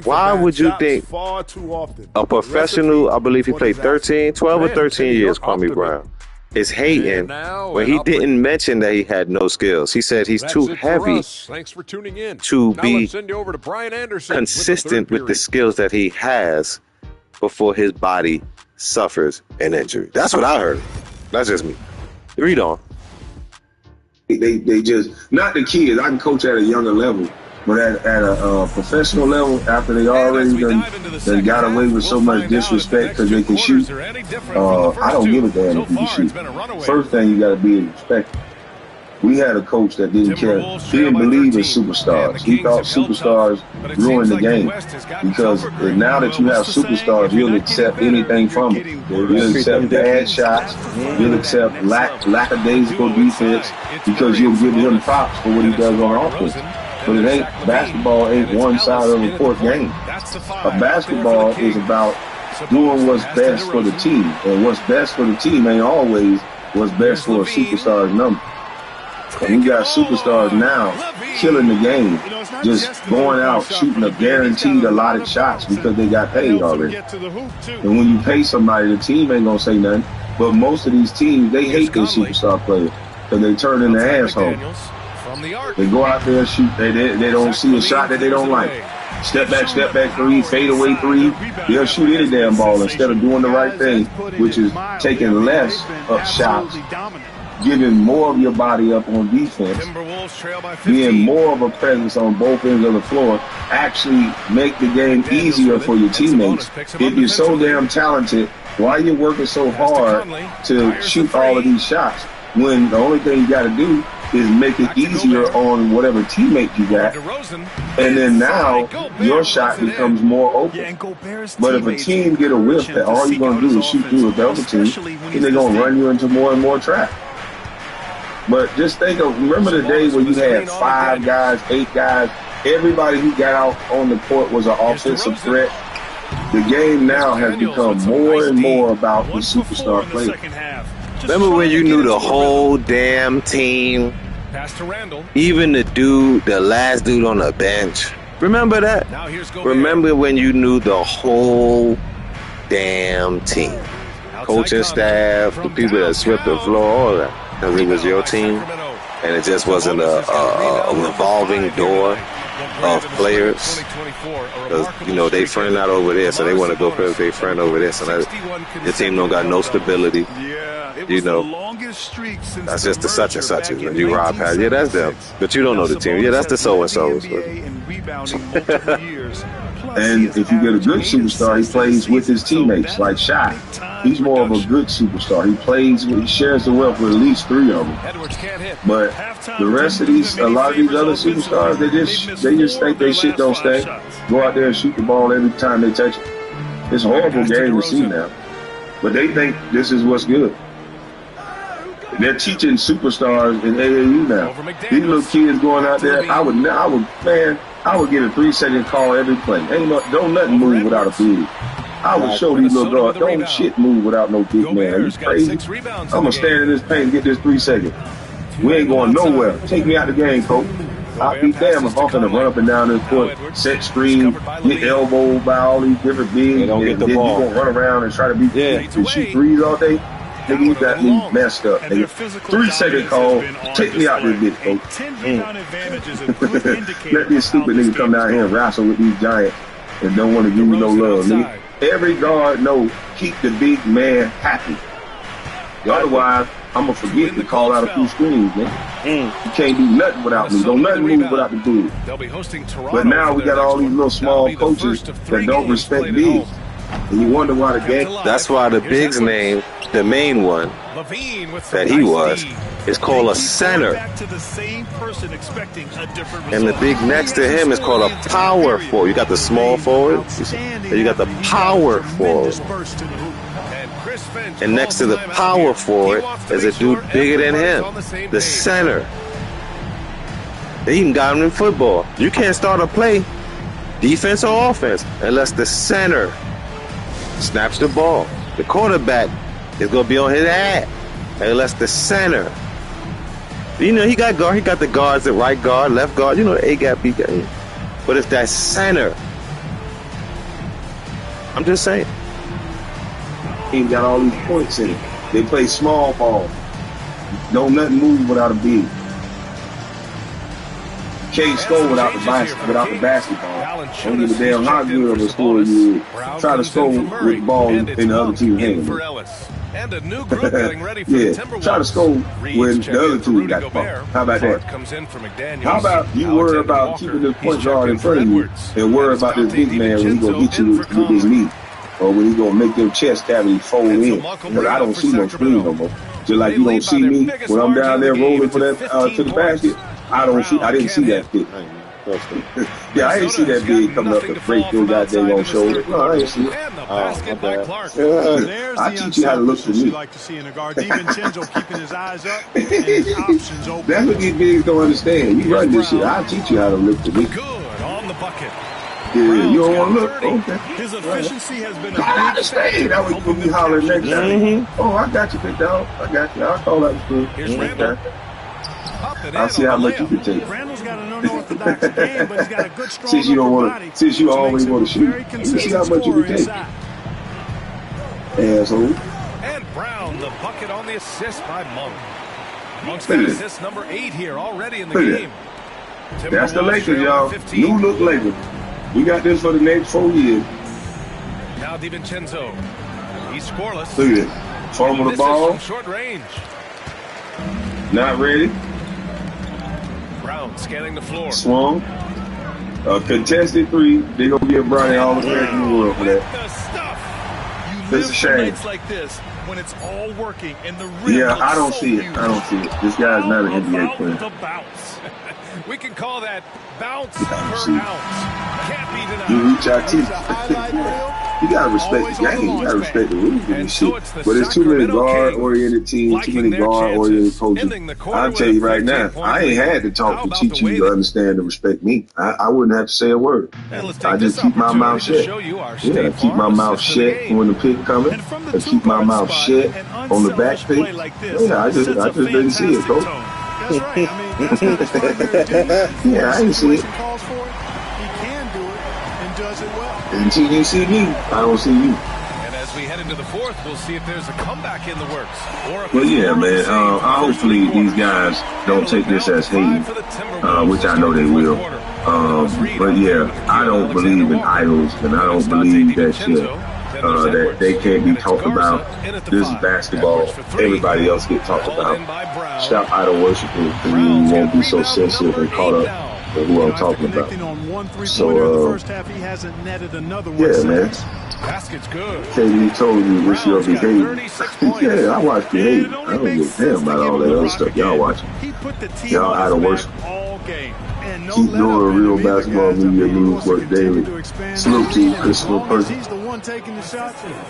Why would you think a professional, I believe he played 12 or 13 years, Kwame Brown, is hating when he didn't mention that he had no skills. He said he's too heavy to be consistent with the skills that he has before his body suffers an injury. That's what I heard. That's just me. Read on. They just, not the kids. I can coach at a younger level, but at a professional level, after they already they got away with so much disrespect because they can shoot, I don't give a damn if you can shoot. First thing you got to be is respectful. We had a coach that didn't care. He didn't believe in superstars. He thought superstars ruined the game. Because now that you have superstars, you'll accept anything from them. You'll accept bad shots. You'll accept lackadaisical defense because you'll give him props for what he does on offense. But it ain't, basketball ain't one side of the court game. A basketball is about doing what's best for the team. And what's best for the team ain't always what's best for a superstar's number. And we got superstars now killing the game, just going out shooting a guaranteed allotted shots because they got paid already. And when you pay somebody, the team ain't gonna say nothing. But most of these teams, they hate their superstar players because they turn into assholes. They go out there and shoot. They don't see a shot that they don't like. Step back three, fade away three. They'll shoot any damn ball instead of doing the right thing, which is taking less of shots, giving more of your body up on defense, being more of a presence on both ends of the floor, actually make the game easier for your teammates. If you're so damn talented, why are you working so hard to shoot all of these shots when the only thing you got to do is make it easier on whatever teammate you got, and then now your shot becomes more open. But if a team get a whiff that all you're going to do is shoot through the other team, then they're going to run you into more and more trap. But just remember the day when you had 5 guys, 8 guys, everybody who got out on the court was an offensive threat. The game now has become more and more about the superstar player. Remember when you knew the whole damn team? Even the last dude on the bench. Remember that? Remember when you knew the whole damn team? Coaching staff, the people that swept the floor, all that. Because it was your team, and it just wasn't a revolving door of players. Because, you know, they friend out over there, so they want to go play with their friend over there. So the team don't got no stability. You know, that's just the such and such. When you rob past, yeah, that's them. But you don't know the team. Yeah, that's the so and so. And if you get a good superstar, he plays with his teammates, like Shaq. He's more of a good superstar. He shares the wealth with at least 3 of them. But the rest of a lot of these other superstars, they just think their shit don't stay. Go out there and shoot the ball every time they touch it. It's a horrible game to see now. But they think this is what's good. They're teaching superstars in AAU now. These little kids going out there, I would get a 3-second call every play. Don't nothing move without a big. I would show these little dogs, don't shit move without no big man. Are you crazy? I'm gonna stand in this paint and get this 3 seconds. We ain't going nowhere. Take me out the game, coach. I'll be damn if I'm gonna run up and down this court, set screen, get elbowed by all these different bigs. They don't get the ball. You gonna run around and try to shoot threes all day? Nigga, you got me messed up, nigga. 3-second call. Take me out this bitch, coach. Let this stupid nigga come down here and wrestle with these giants and don't want to give me no love, nigga. Every guard know keep the big man happy. Otherwise, I'm going to forget to call out a few screens, man. You can't do nothing without me. Don't nothing move without the dude. But now we got all these little small coaches that don't respect bigs. And you wonder why the game... That's why the big's name, the main one, that he was, is called a center. And the big next to him is called a power forward. You got the small forward, and you got the power forward. And next to the power forward is a dude bigger than him, the center. They even got him in football. You can't start a play, defense or offense, unless the center snaps the ball. The quarterback is going to be on his ass unless the center. You know, he got the guards, the right guard, left guard, you know, the A gap, B gap. But it's that center. I'm just saying. He got all these points in it. They play small ball. Don't nothing move without a big. Can't score without the basketball. Don't give a damn how good of a scorer you is. Try to score with the ball in the other team's hand. Yeah, try to score when the other team got the ball. How about that? How about you worry about keeping this point guard in front of you and worry about this big man when he gonna hit you with his knee or when he gonna make your chest cavity fold in? Because I don't see no screen no more. Just like you don't see me when I'm down there rolling for that to the basket. I didn't see that pick. Yeah, I didn't see that big coming up to break your goddamn shoulder. No, I didn't see it. I teach you how to look for me. That's what these bigs don't understand. You run this shit. I'll teach you how to look for me. Good on the bucket. Yeah, you don't want to look? Okay. His efficiency has been I understand. That was going to be hollering next time. Oh, I got you, big dog. I got you. I'll call that school. Here's Randall. I'll see how much you can take. Randall's got an unorthodox game, but he's got a good, strong since you don't body, want to, since you always want to shoot, you see how much you can take. Asshole. And Brown, the bucket on the assist by Monk. Monk's got assist number 8 here already in the game. That's the Lakers, y'all. New look Lakers. We got this for the next 4 years. Now DiVincenzo. He's scoreless. Look at it. Fumble the ball. From short range. Not ready. Brown scanning the floor. Swung. A contested 3. They're going to give Bronny all the credit in the world for that. It's a shame. Like this, when it's all working and the yeah, I don't see it. I don't see it. This guy's not an NBA player. The bounce. We can call that bounce per ounce. Can't be denied. You reach out to you gotta respect the game. You gotta respect the rules of this shit. But there's too many guard-oriented teams, too many guard-oriented coaches. I'll tell you right now, I ain't had to talk to teach you to understand and respect me. I wouldn't have to say a word. I just keep my mouth shut. Yeah, keep my mouth shut when the pick coming. And keep my mouth shut on the back pick. Yeah, I just didn't see it, coach. That's right. I mean, that's what it's trying to yeah, I ain't see it. Calls for it. He can do it and does it well. Until you see me, I don't see you. And as we head into the 4th, we'll see if there's a comeback in the works. Well, yeah, man. Hopefully these guys don't take this as hating, which I know they will. But yeah, I don't believe in idols, and I don't believe that shit. That they can't be talked about. This is basketball. Everybody else get talked about. Stop idol worshiping, and then you won't be so sensitive and caught up with who I'm talking about. So, yeah, man. Basket's good. KD told you this year be hating. Yeah, I watch the hate. I don't give a damn about all that other stuff y'all watching. Y'all idol worship. Keep doing real basketball media news work daily. Salute to Christopher Perkins.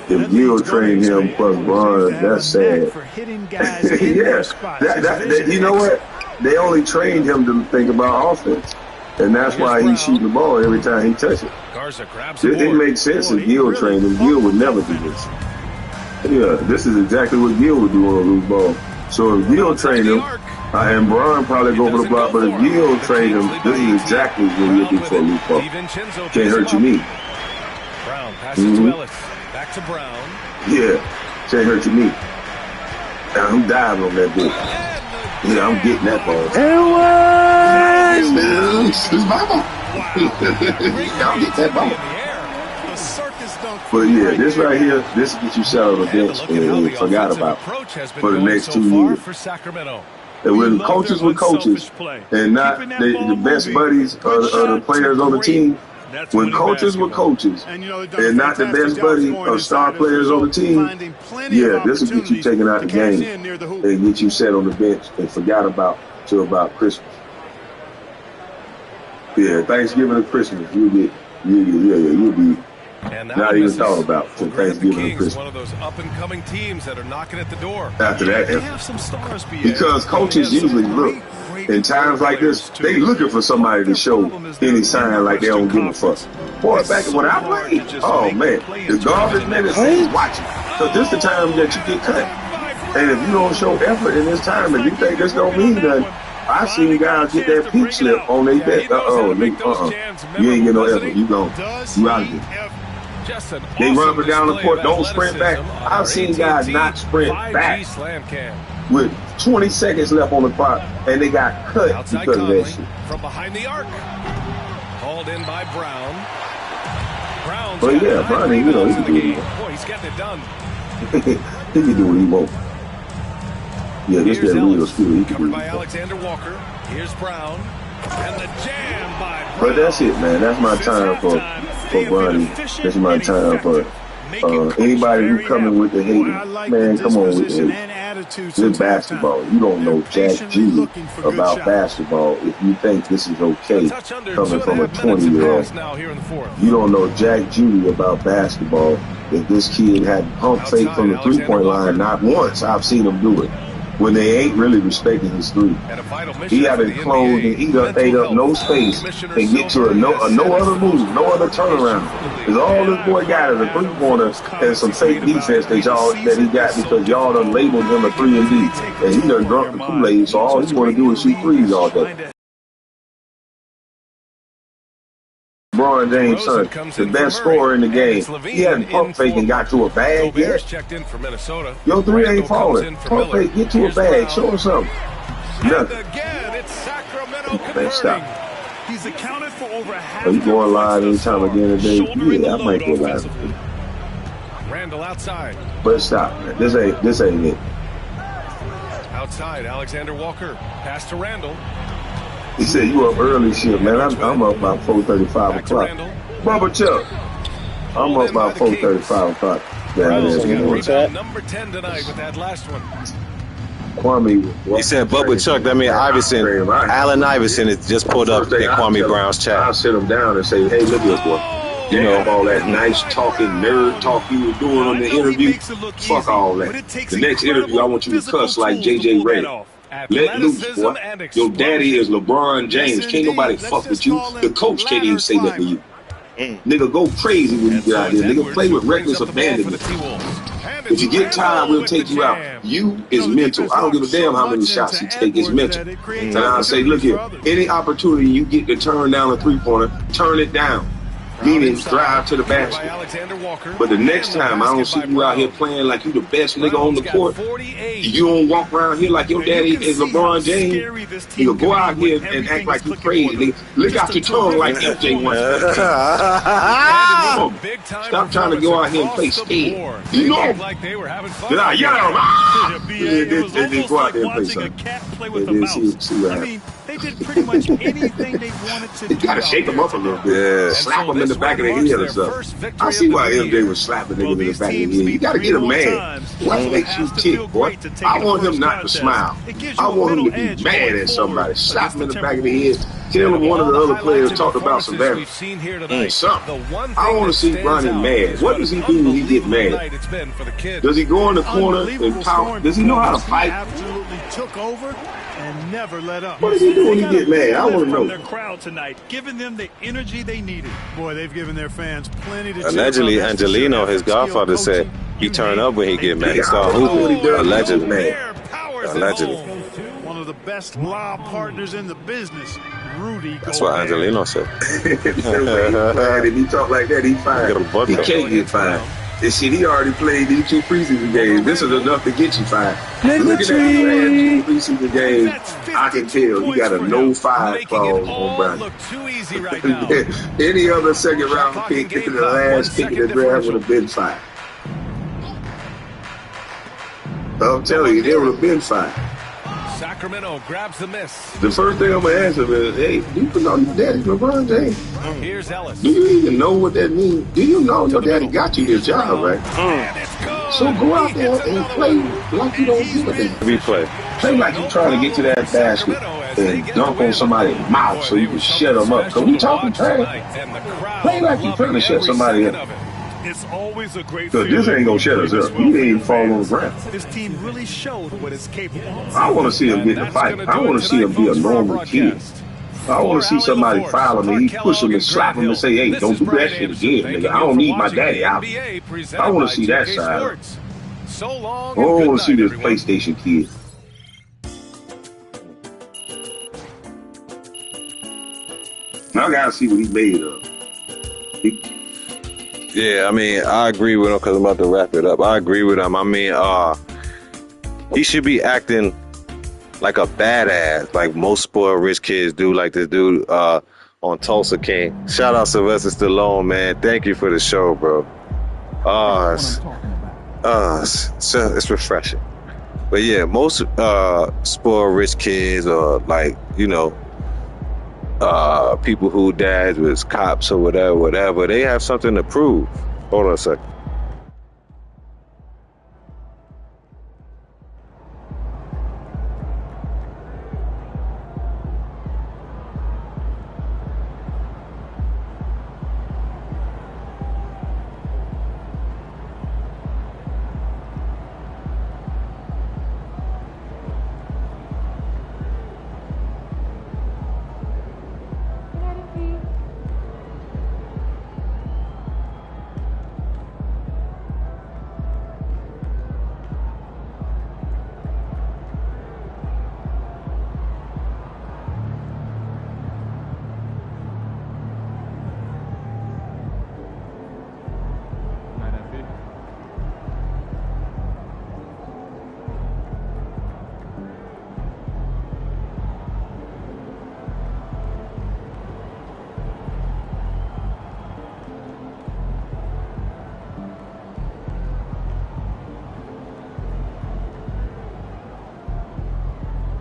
If Gil trained him plus Bron, that's sad. Yeah, you know what? They only trained him to think about offense. And that's why he's shooting the ball every time he touches it. It makes sense if Gil trained him. Gil would never do this. Yeah, this is exactly what Gil would do on a loose ball. So if Gil trained him, and Bron probably go for the block, but if Gil trained him, this is exactly what he'll do for a loose ball. Can't hurt your knee. Brown passes to Ellis. Back to Brown. Yeah, can't hurt your knee. Now who diving on that bitch? Yeah, I'm getting that ball. It's my ball. I'll get that ball. But yeah, this right here, this gets you sat on the bench and forgot about for the next 2 years. And when coaches were coaches and not the best buddies of the players on the team, when coaches were coaches and not the best buddy of star players on the team, yeah, this will get you taken out the game and get you set on the bench and forgot about till about Christmas. Yeah, Thanksgiving and Christmas, you'll be not even thought about till Thanksgiving and Christmas. One of those up-and-coming teams that are knocking at the door. After that, because coaches usually look in times like this, they looking for somebody to show any sign like they don't give a fuck. Boy, back when I played, oh man, the garbage men is watching. So this is the time that you get cut. And if you don't show effort in this time, and you think this don't mean nothing, I seen guys get that peak slip on their back. You ain't get no effort. You gone. You out of here. They run up and down the court, don't sprint back. I've seen guys not sprint back with 20 seconds left on the clock, and they got cut because of that shit. From behind the arc. Hauled in by Brown. But yeah, Brown, you know, he can do what he wants. Boy, he's getting it done. He can do what he wants. Yeah, this is that real skill. He can Covered do by it. Alexander Walker. Here's Brown. And the jam by Brown. But that's it, man. That's my time for Bronny. That's my time for anybody who coming with the hating. Man, come on with the hate. attitude. This basketball. You don't know jack G about basketball if you think this is okay coming from a 20-year-old. You don't know jack G about basketball if this kid had pump fake from the three-point line not once. I've seen him do it when they ain't really respecting his three. He had it closed and he done ate up no space and get to no other move, no other turnaround. Because all this boy got is a three-pointer and some fake defense that he got because y'all done labeled him a 3 and D. And he done drunk the Kool-Aid, so all he want to do is shoot threes all day. LeBron James' son, the best scorer in the game. He hadn't pump fake and got to a bag yet. Your three ain't falling. Pump fake, get to a bag. Show us something. Nothing. Man, stop. He's accounted for over half. Are you going live anytime again today? Yeah, I might go live. Randall outside. But stop, man. This ain't it. Outside, Alexander Walker. Pass to Randall. He said you up early shit, man. I'm up about 4:35 o'clock. Bubba Chuck. I'm up about 4:35 o'clock. Number 10 tonight with that last one. Kwame. He said Bubba Chuck. That means Iverson. Allen Iverson has just pulled up in Kwame Brown's chat. I'll sit him down and say, hey, look at this boy. You know, all that nice talking, nerd talk you were doing on the interview. Fuck all that. The next interview, I want you to cuss like JJ Redick. Let loose, boy. Your daddy is LeBron James. Can't nobody fuck with you. The coach can't even say that to you. Nigga, go crazy when you get out there. Nigga, play with reckless abandonment. If you get tired, we'll take you out. You is mental. I don't give a damn how many shots you take. It's mental. And I'll say, look here, any opportunity you get to turn down a three-pointer, turn it down. Meaning drive to the basket. But the next time, I don't see you out here playing like you the best nigga on the court. You don't walk around here like your daddy is LeBron James. You go out here and act like you crazy. Nigga. Lick out your tongue like MJ once. Stop trying to go out here and play scared. You know? Get out, yell. Then go out there and play something. And then see what happens. They did pretty much anything they wanted to do. You gotta shake them up a little bit. Yeah. Slap them in the back of the head or something. I see why MJ was slapping niggas in the back of the head. You gotta get him mad. What makes you tick, boy? I want him not to smile. I want him to be mad at somebody. Slap him in the back of the head. Tell him one of the other players talked about Savannah. Something. I want to see Bronny mad. What does he do when he get mad? Does he go in the corner and pout? Does he know how to fight? Absolutely took over and never let up. What does he do when he get mad? I want to know. Their crowd tonight, giving them the energy they needed. Boy, they've given their fans plenty to. Allegedly, Angelino, his godfather, said he turn up when he get mad. He start hooping. Allegedly. Allegedly. One of the best lob partners in the business, Rudy. That's what Angelino said. If he talk like that, he fired. He can't get fired. And shit, he already played these 2 preseason games. This is enough to get you fired. Looking at the last 2 preseason games, I can tell he got a no-5 clause on Brown. Any other second-round pick in the last pick of the draft would have been fired. I'm telling you, they would have been fired. Sacramento grabs the miss. The first thing I'm going to ask him is, hey, do you know your daddy's LeBron James? Here's Ellis. Do you even know what that means? Do you know your daddy got you this job, right? So go out there and play like you don't give a damn. Replay. Play like you're trying to get to that basket and dunk on somebody's mouth so you can shut them up. Because we talking trash. Play like you're trying to shut somebody up. It's always a great feeling. This ain't gonna shut us up. He ain't even fall on the ground. This team really showed what it's capable of. I want to see him get in the fight. I want to see him be a normal kid. I want to see somebody foul him and he push him and slap him and say, hey, don't do that shit again, nigga. I don't need my daddy out. I want to see that side. I don't want to see this PlayStation kid. I gotta see what he made of. Yeah, I mean, I agree with him because I'm about to wrap it up. I agree with him. I mean, he should be acting like a badass, like most spoiled rich kids do, like this dude on Tulsa King. Shout out Sylvester Stallone, man. Thank you for the show, bro. It's refreshing. But yeah, most spoiled rich kids or like, you know, people who dads was cops or whatever, they have something to prove. Hold on a second.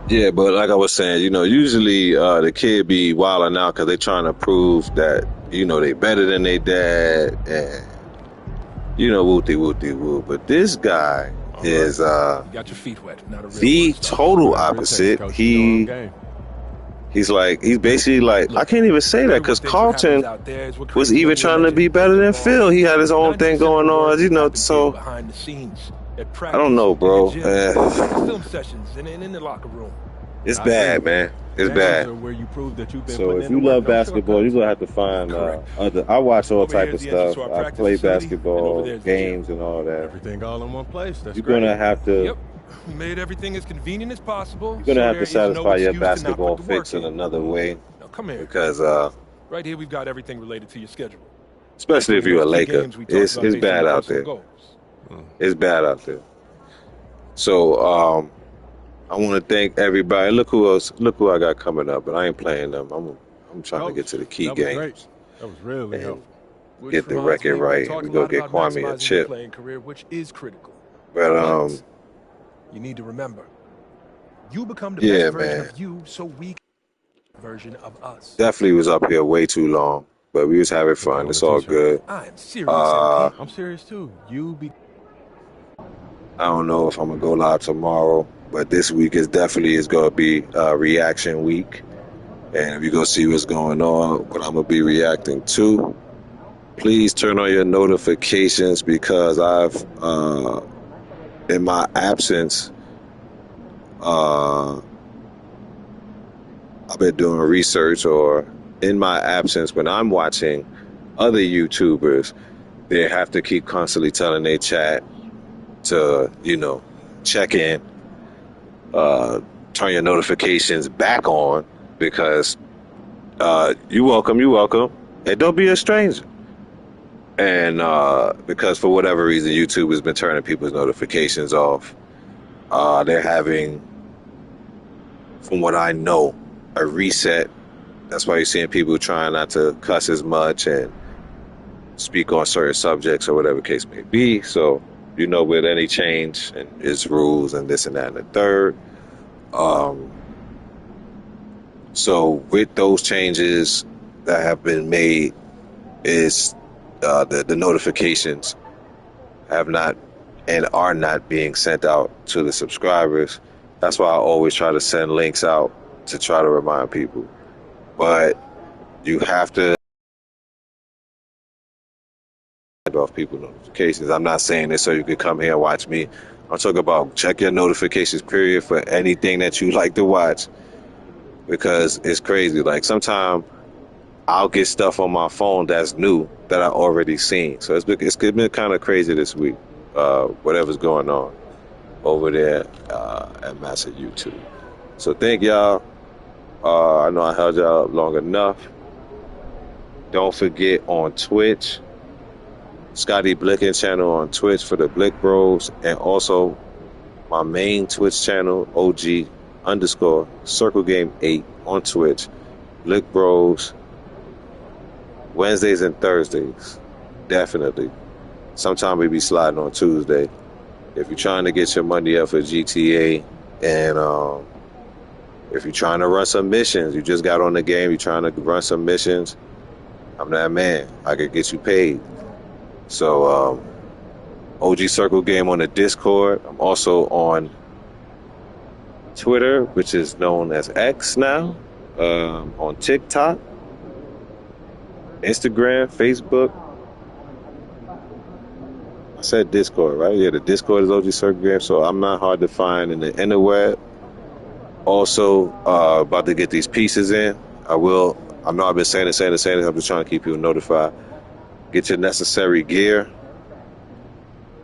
Yeah, but like I was saying, usually the kid be wilding out because they trying to prove that they better than they dad, and whoopty whoopty whoop. But this guy is You got your feet wet. Not a real the work star. total Whatever it takes, opposite. Coach. You know I'm game. He's basically like, I can't even say that because Carlton was even trying to be better than Phil. He had his own thing going on, so behind the scenes at practice, I don't know, bro. film sessions and in the locker room. It's bad, man. It's bad. Where you prove that you've been So if you love basketball, you're gonna have to find other. I watch all type of stuff. I play basketball games and all that. Everything all in one place. That's You're gonna have to. Yep. We made everything as convenient as possible. You're gonna have to satisfy your basketball fix in another way. Now come here. Because right here we've got everything related to your schedule. Especially if you're a Laker, it's bad out there. It's bad out there. So I want to thank everybody. Look who I got coming up, but I ain't playing them. I'm trying to get to the key games. That was really helpful. Get the record right. We go get Kwame a chip. Career, which is critical. But you need to remember, you become the best version of you, so we version of us. Definitely was up here way too long, but we was having fun. It's all good. I am serious. I'm serious too. I don't know if I'm gonna go live tomorrow, but this week is gonna be reaction week, and we gonna see what's going on, what I'm gonna be reacting to. Please turn on your notifications because I've in my absence, I've been doing research, or in my absence when I'm watching other YouTubers, they have to keep constantly telling their chat to, check in, turn your notifications back on because you're welcome, and don't be a stranger. And because for whatever reason, YouTube has been turning people's notifications off. They're having, from what I know, a reset. That's why you're seeing people trying not to cuss as much and speak on certain subjects or whatever case may be. So, with any change and its rules and this and that and the third. So with those changes that have been made, is the notifications have not and are not being sent out to the subscribers. That's why I always try to send links out to try to remind people. But you have to off people notifications. I'm not saying this so you could come here and watch me. I'm talking about check your notifications period for anything that you like to watch, because it's crazy. Like sometimes I'll get stuff on my phone that's new that I already seen. So it's been kind of crazy this week. Whatever's going on over there at Master YouTube. So thank y'all. I know I held y'all up long enough. Don't forget on Twitch, Scotty Blickin channel on Twitch for the Blick Bros, and also my main Twitch channel, OG_Circle 8 on Twitch, Blick Bros, Wednesdays and Thursdays, definitely. Sometime we be sliding on Tuesday. If you're trying to get your money up for GTA, and if you're trying to run some missions, you just got on the game, you're trying to run some missions, I'm that man. I could get you paid. So, OG Circle Game on the Discord. I'm also on Twitter, which is known as X now, on TikTok, Instagram, Facebook. I said Discord, right? Yeah, the Discord is OG Circle Game, so I'm not hard to find in the interweb. Also, about to get these pieces in. I know I've been saying it. I'm just trying to keep you notified. Get your necessary gear.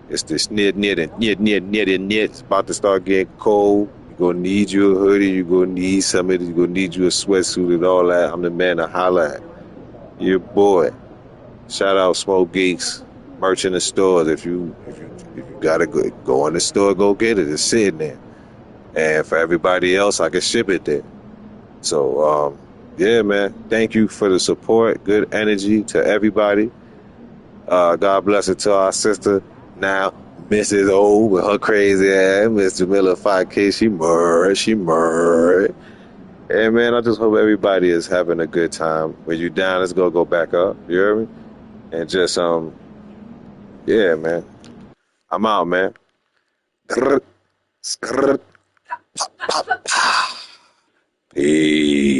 It's this knit. It's about to start getting cold. You're going to need you a hoodie. You're going to need something. You're going to need you a sweatsuit and all that. I'm the man to holla at. Your boy. Shout out Smoke Geeks. Merch in the stores. If you got to go in the store, go get it. It's sitting there. And for everybody else, I can ship it there. So, yeah, man. Thank you for the support. Good energy to everybody. God bless it to our sister. Now, Mrs. O with her crazy ass, Miss Jamila 5K, she murdered. And man, I just hope everybody is having a good time. When you down, let's go back up. You hear me? And just yeah, man. I'm out, man. Peace.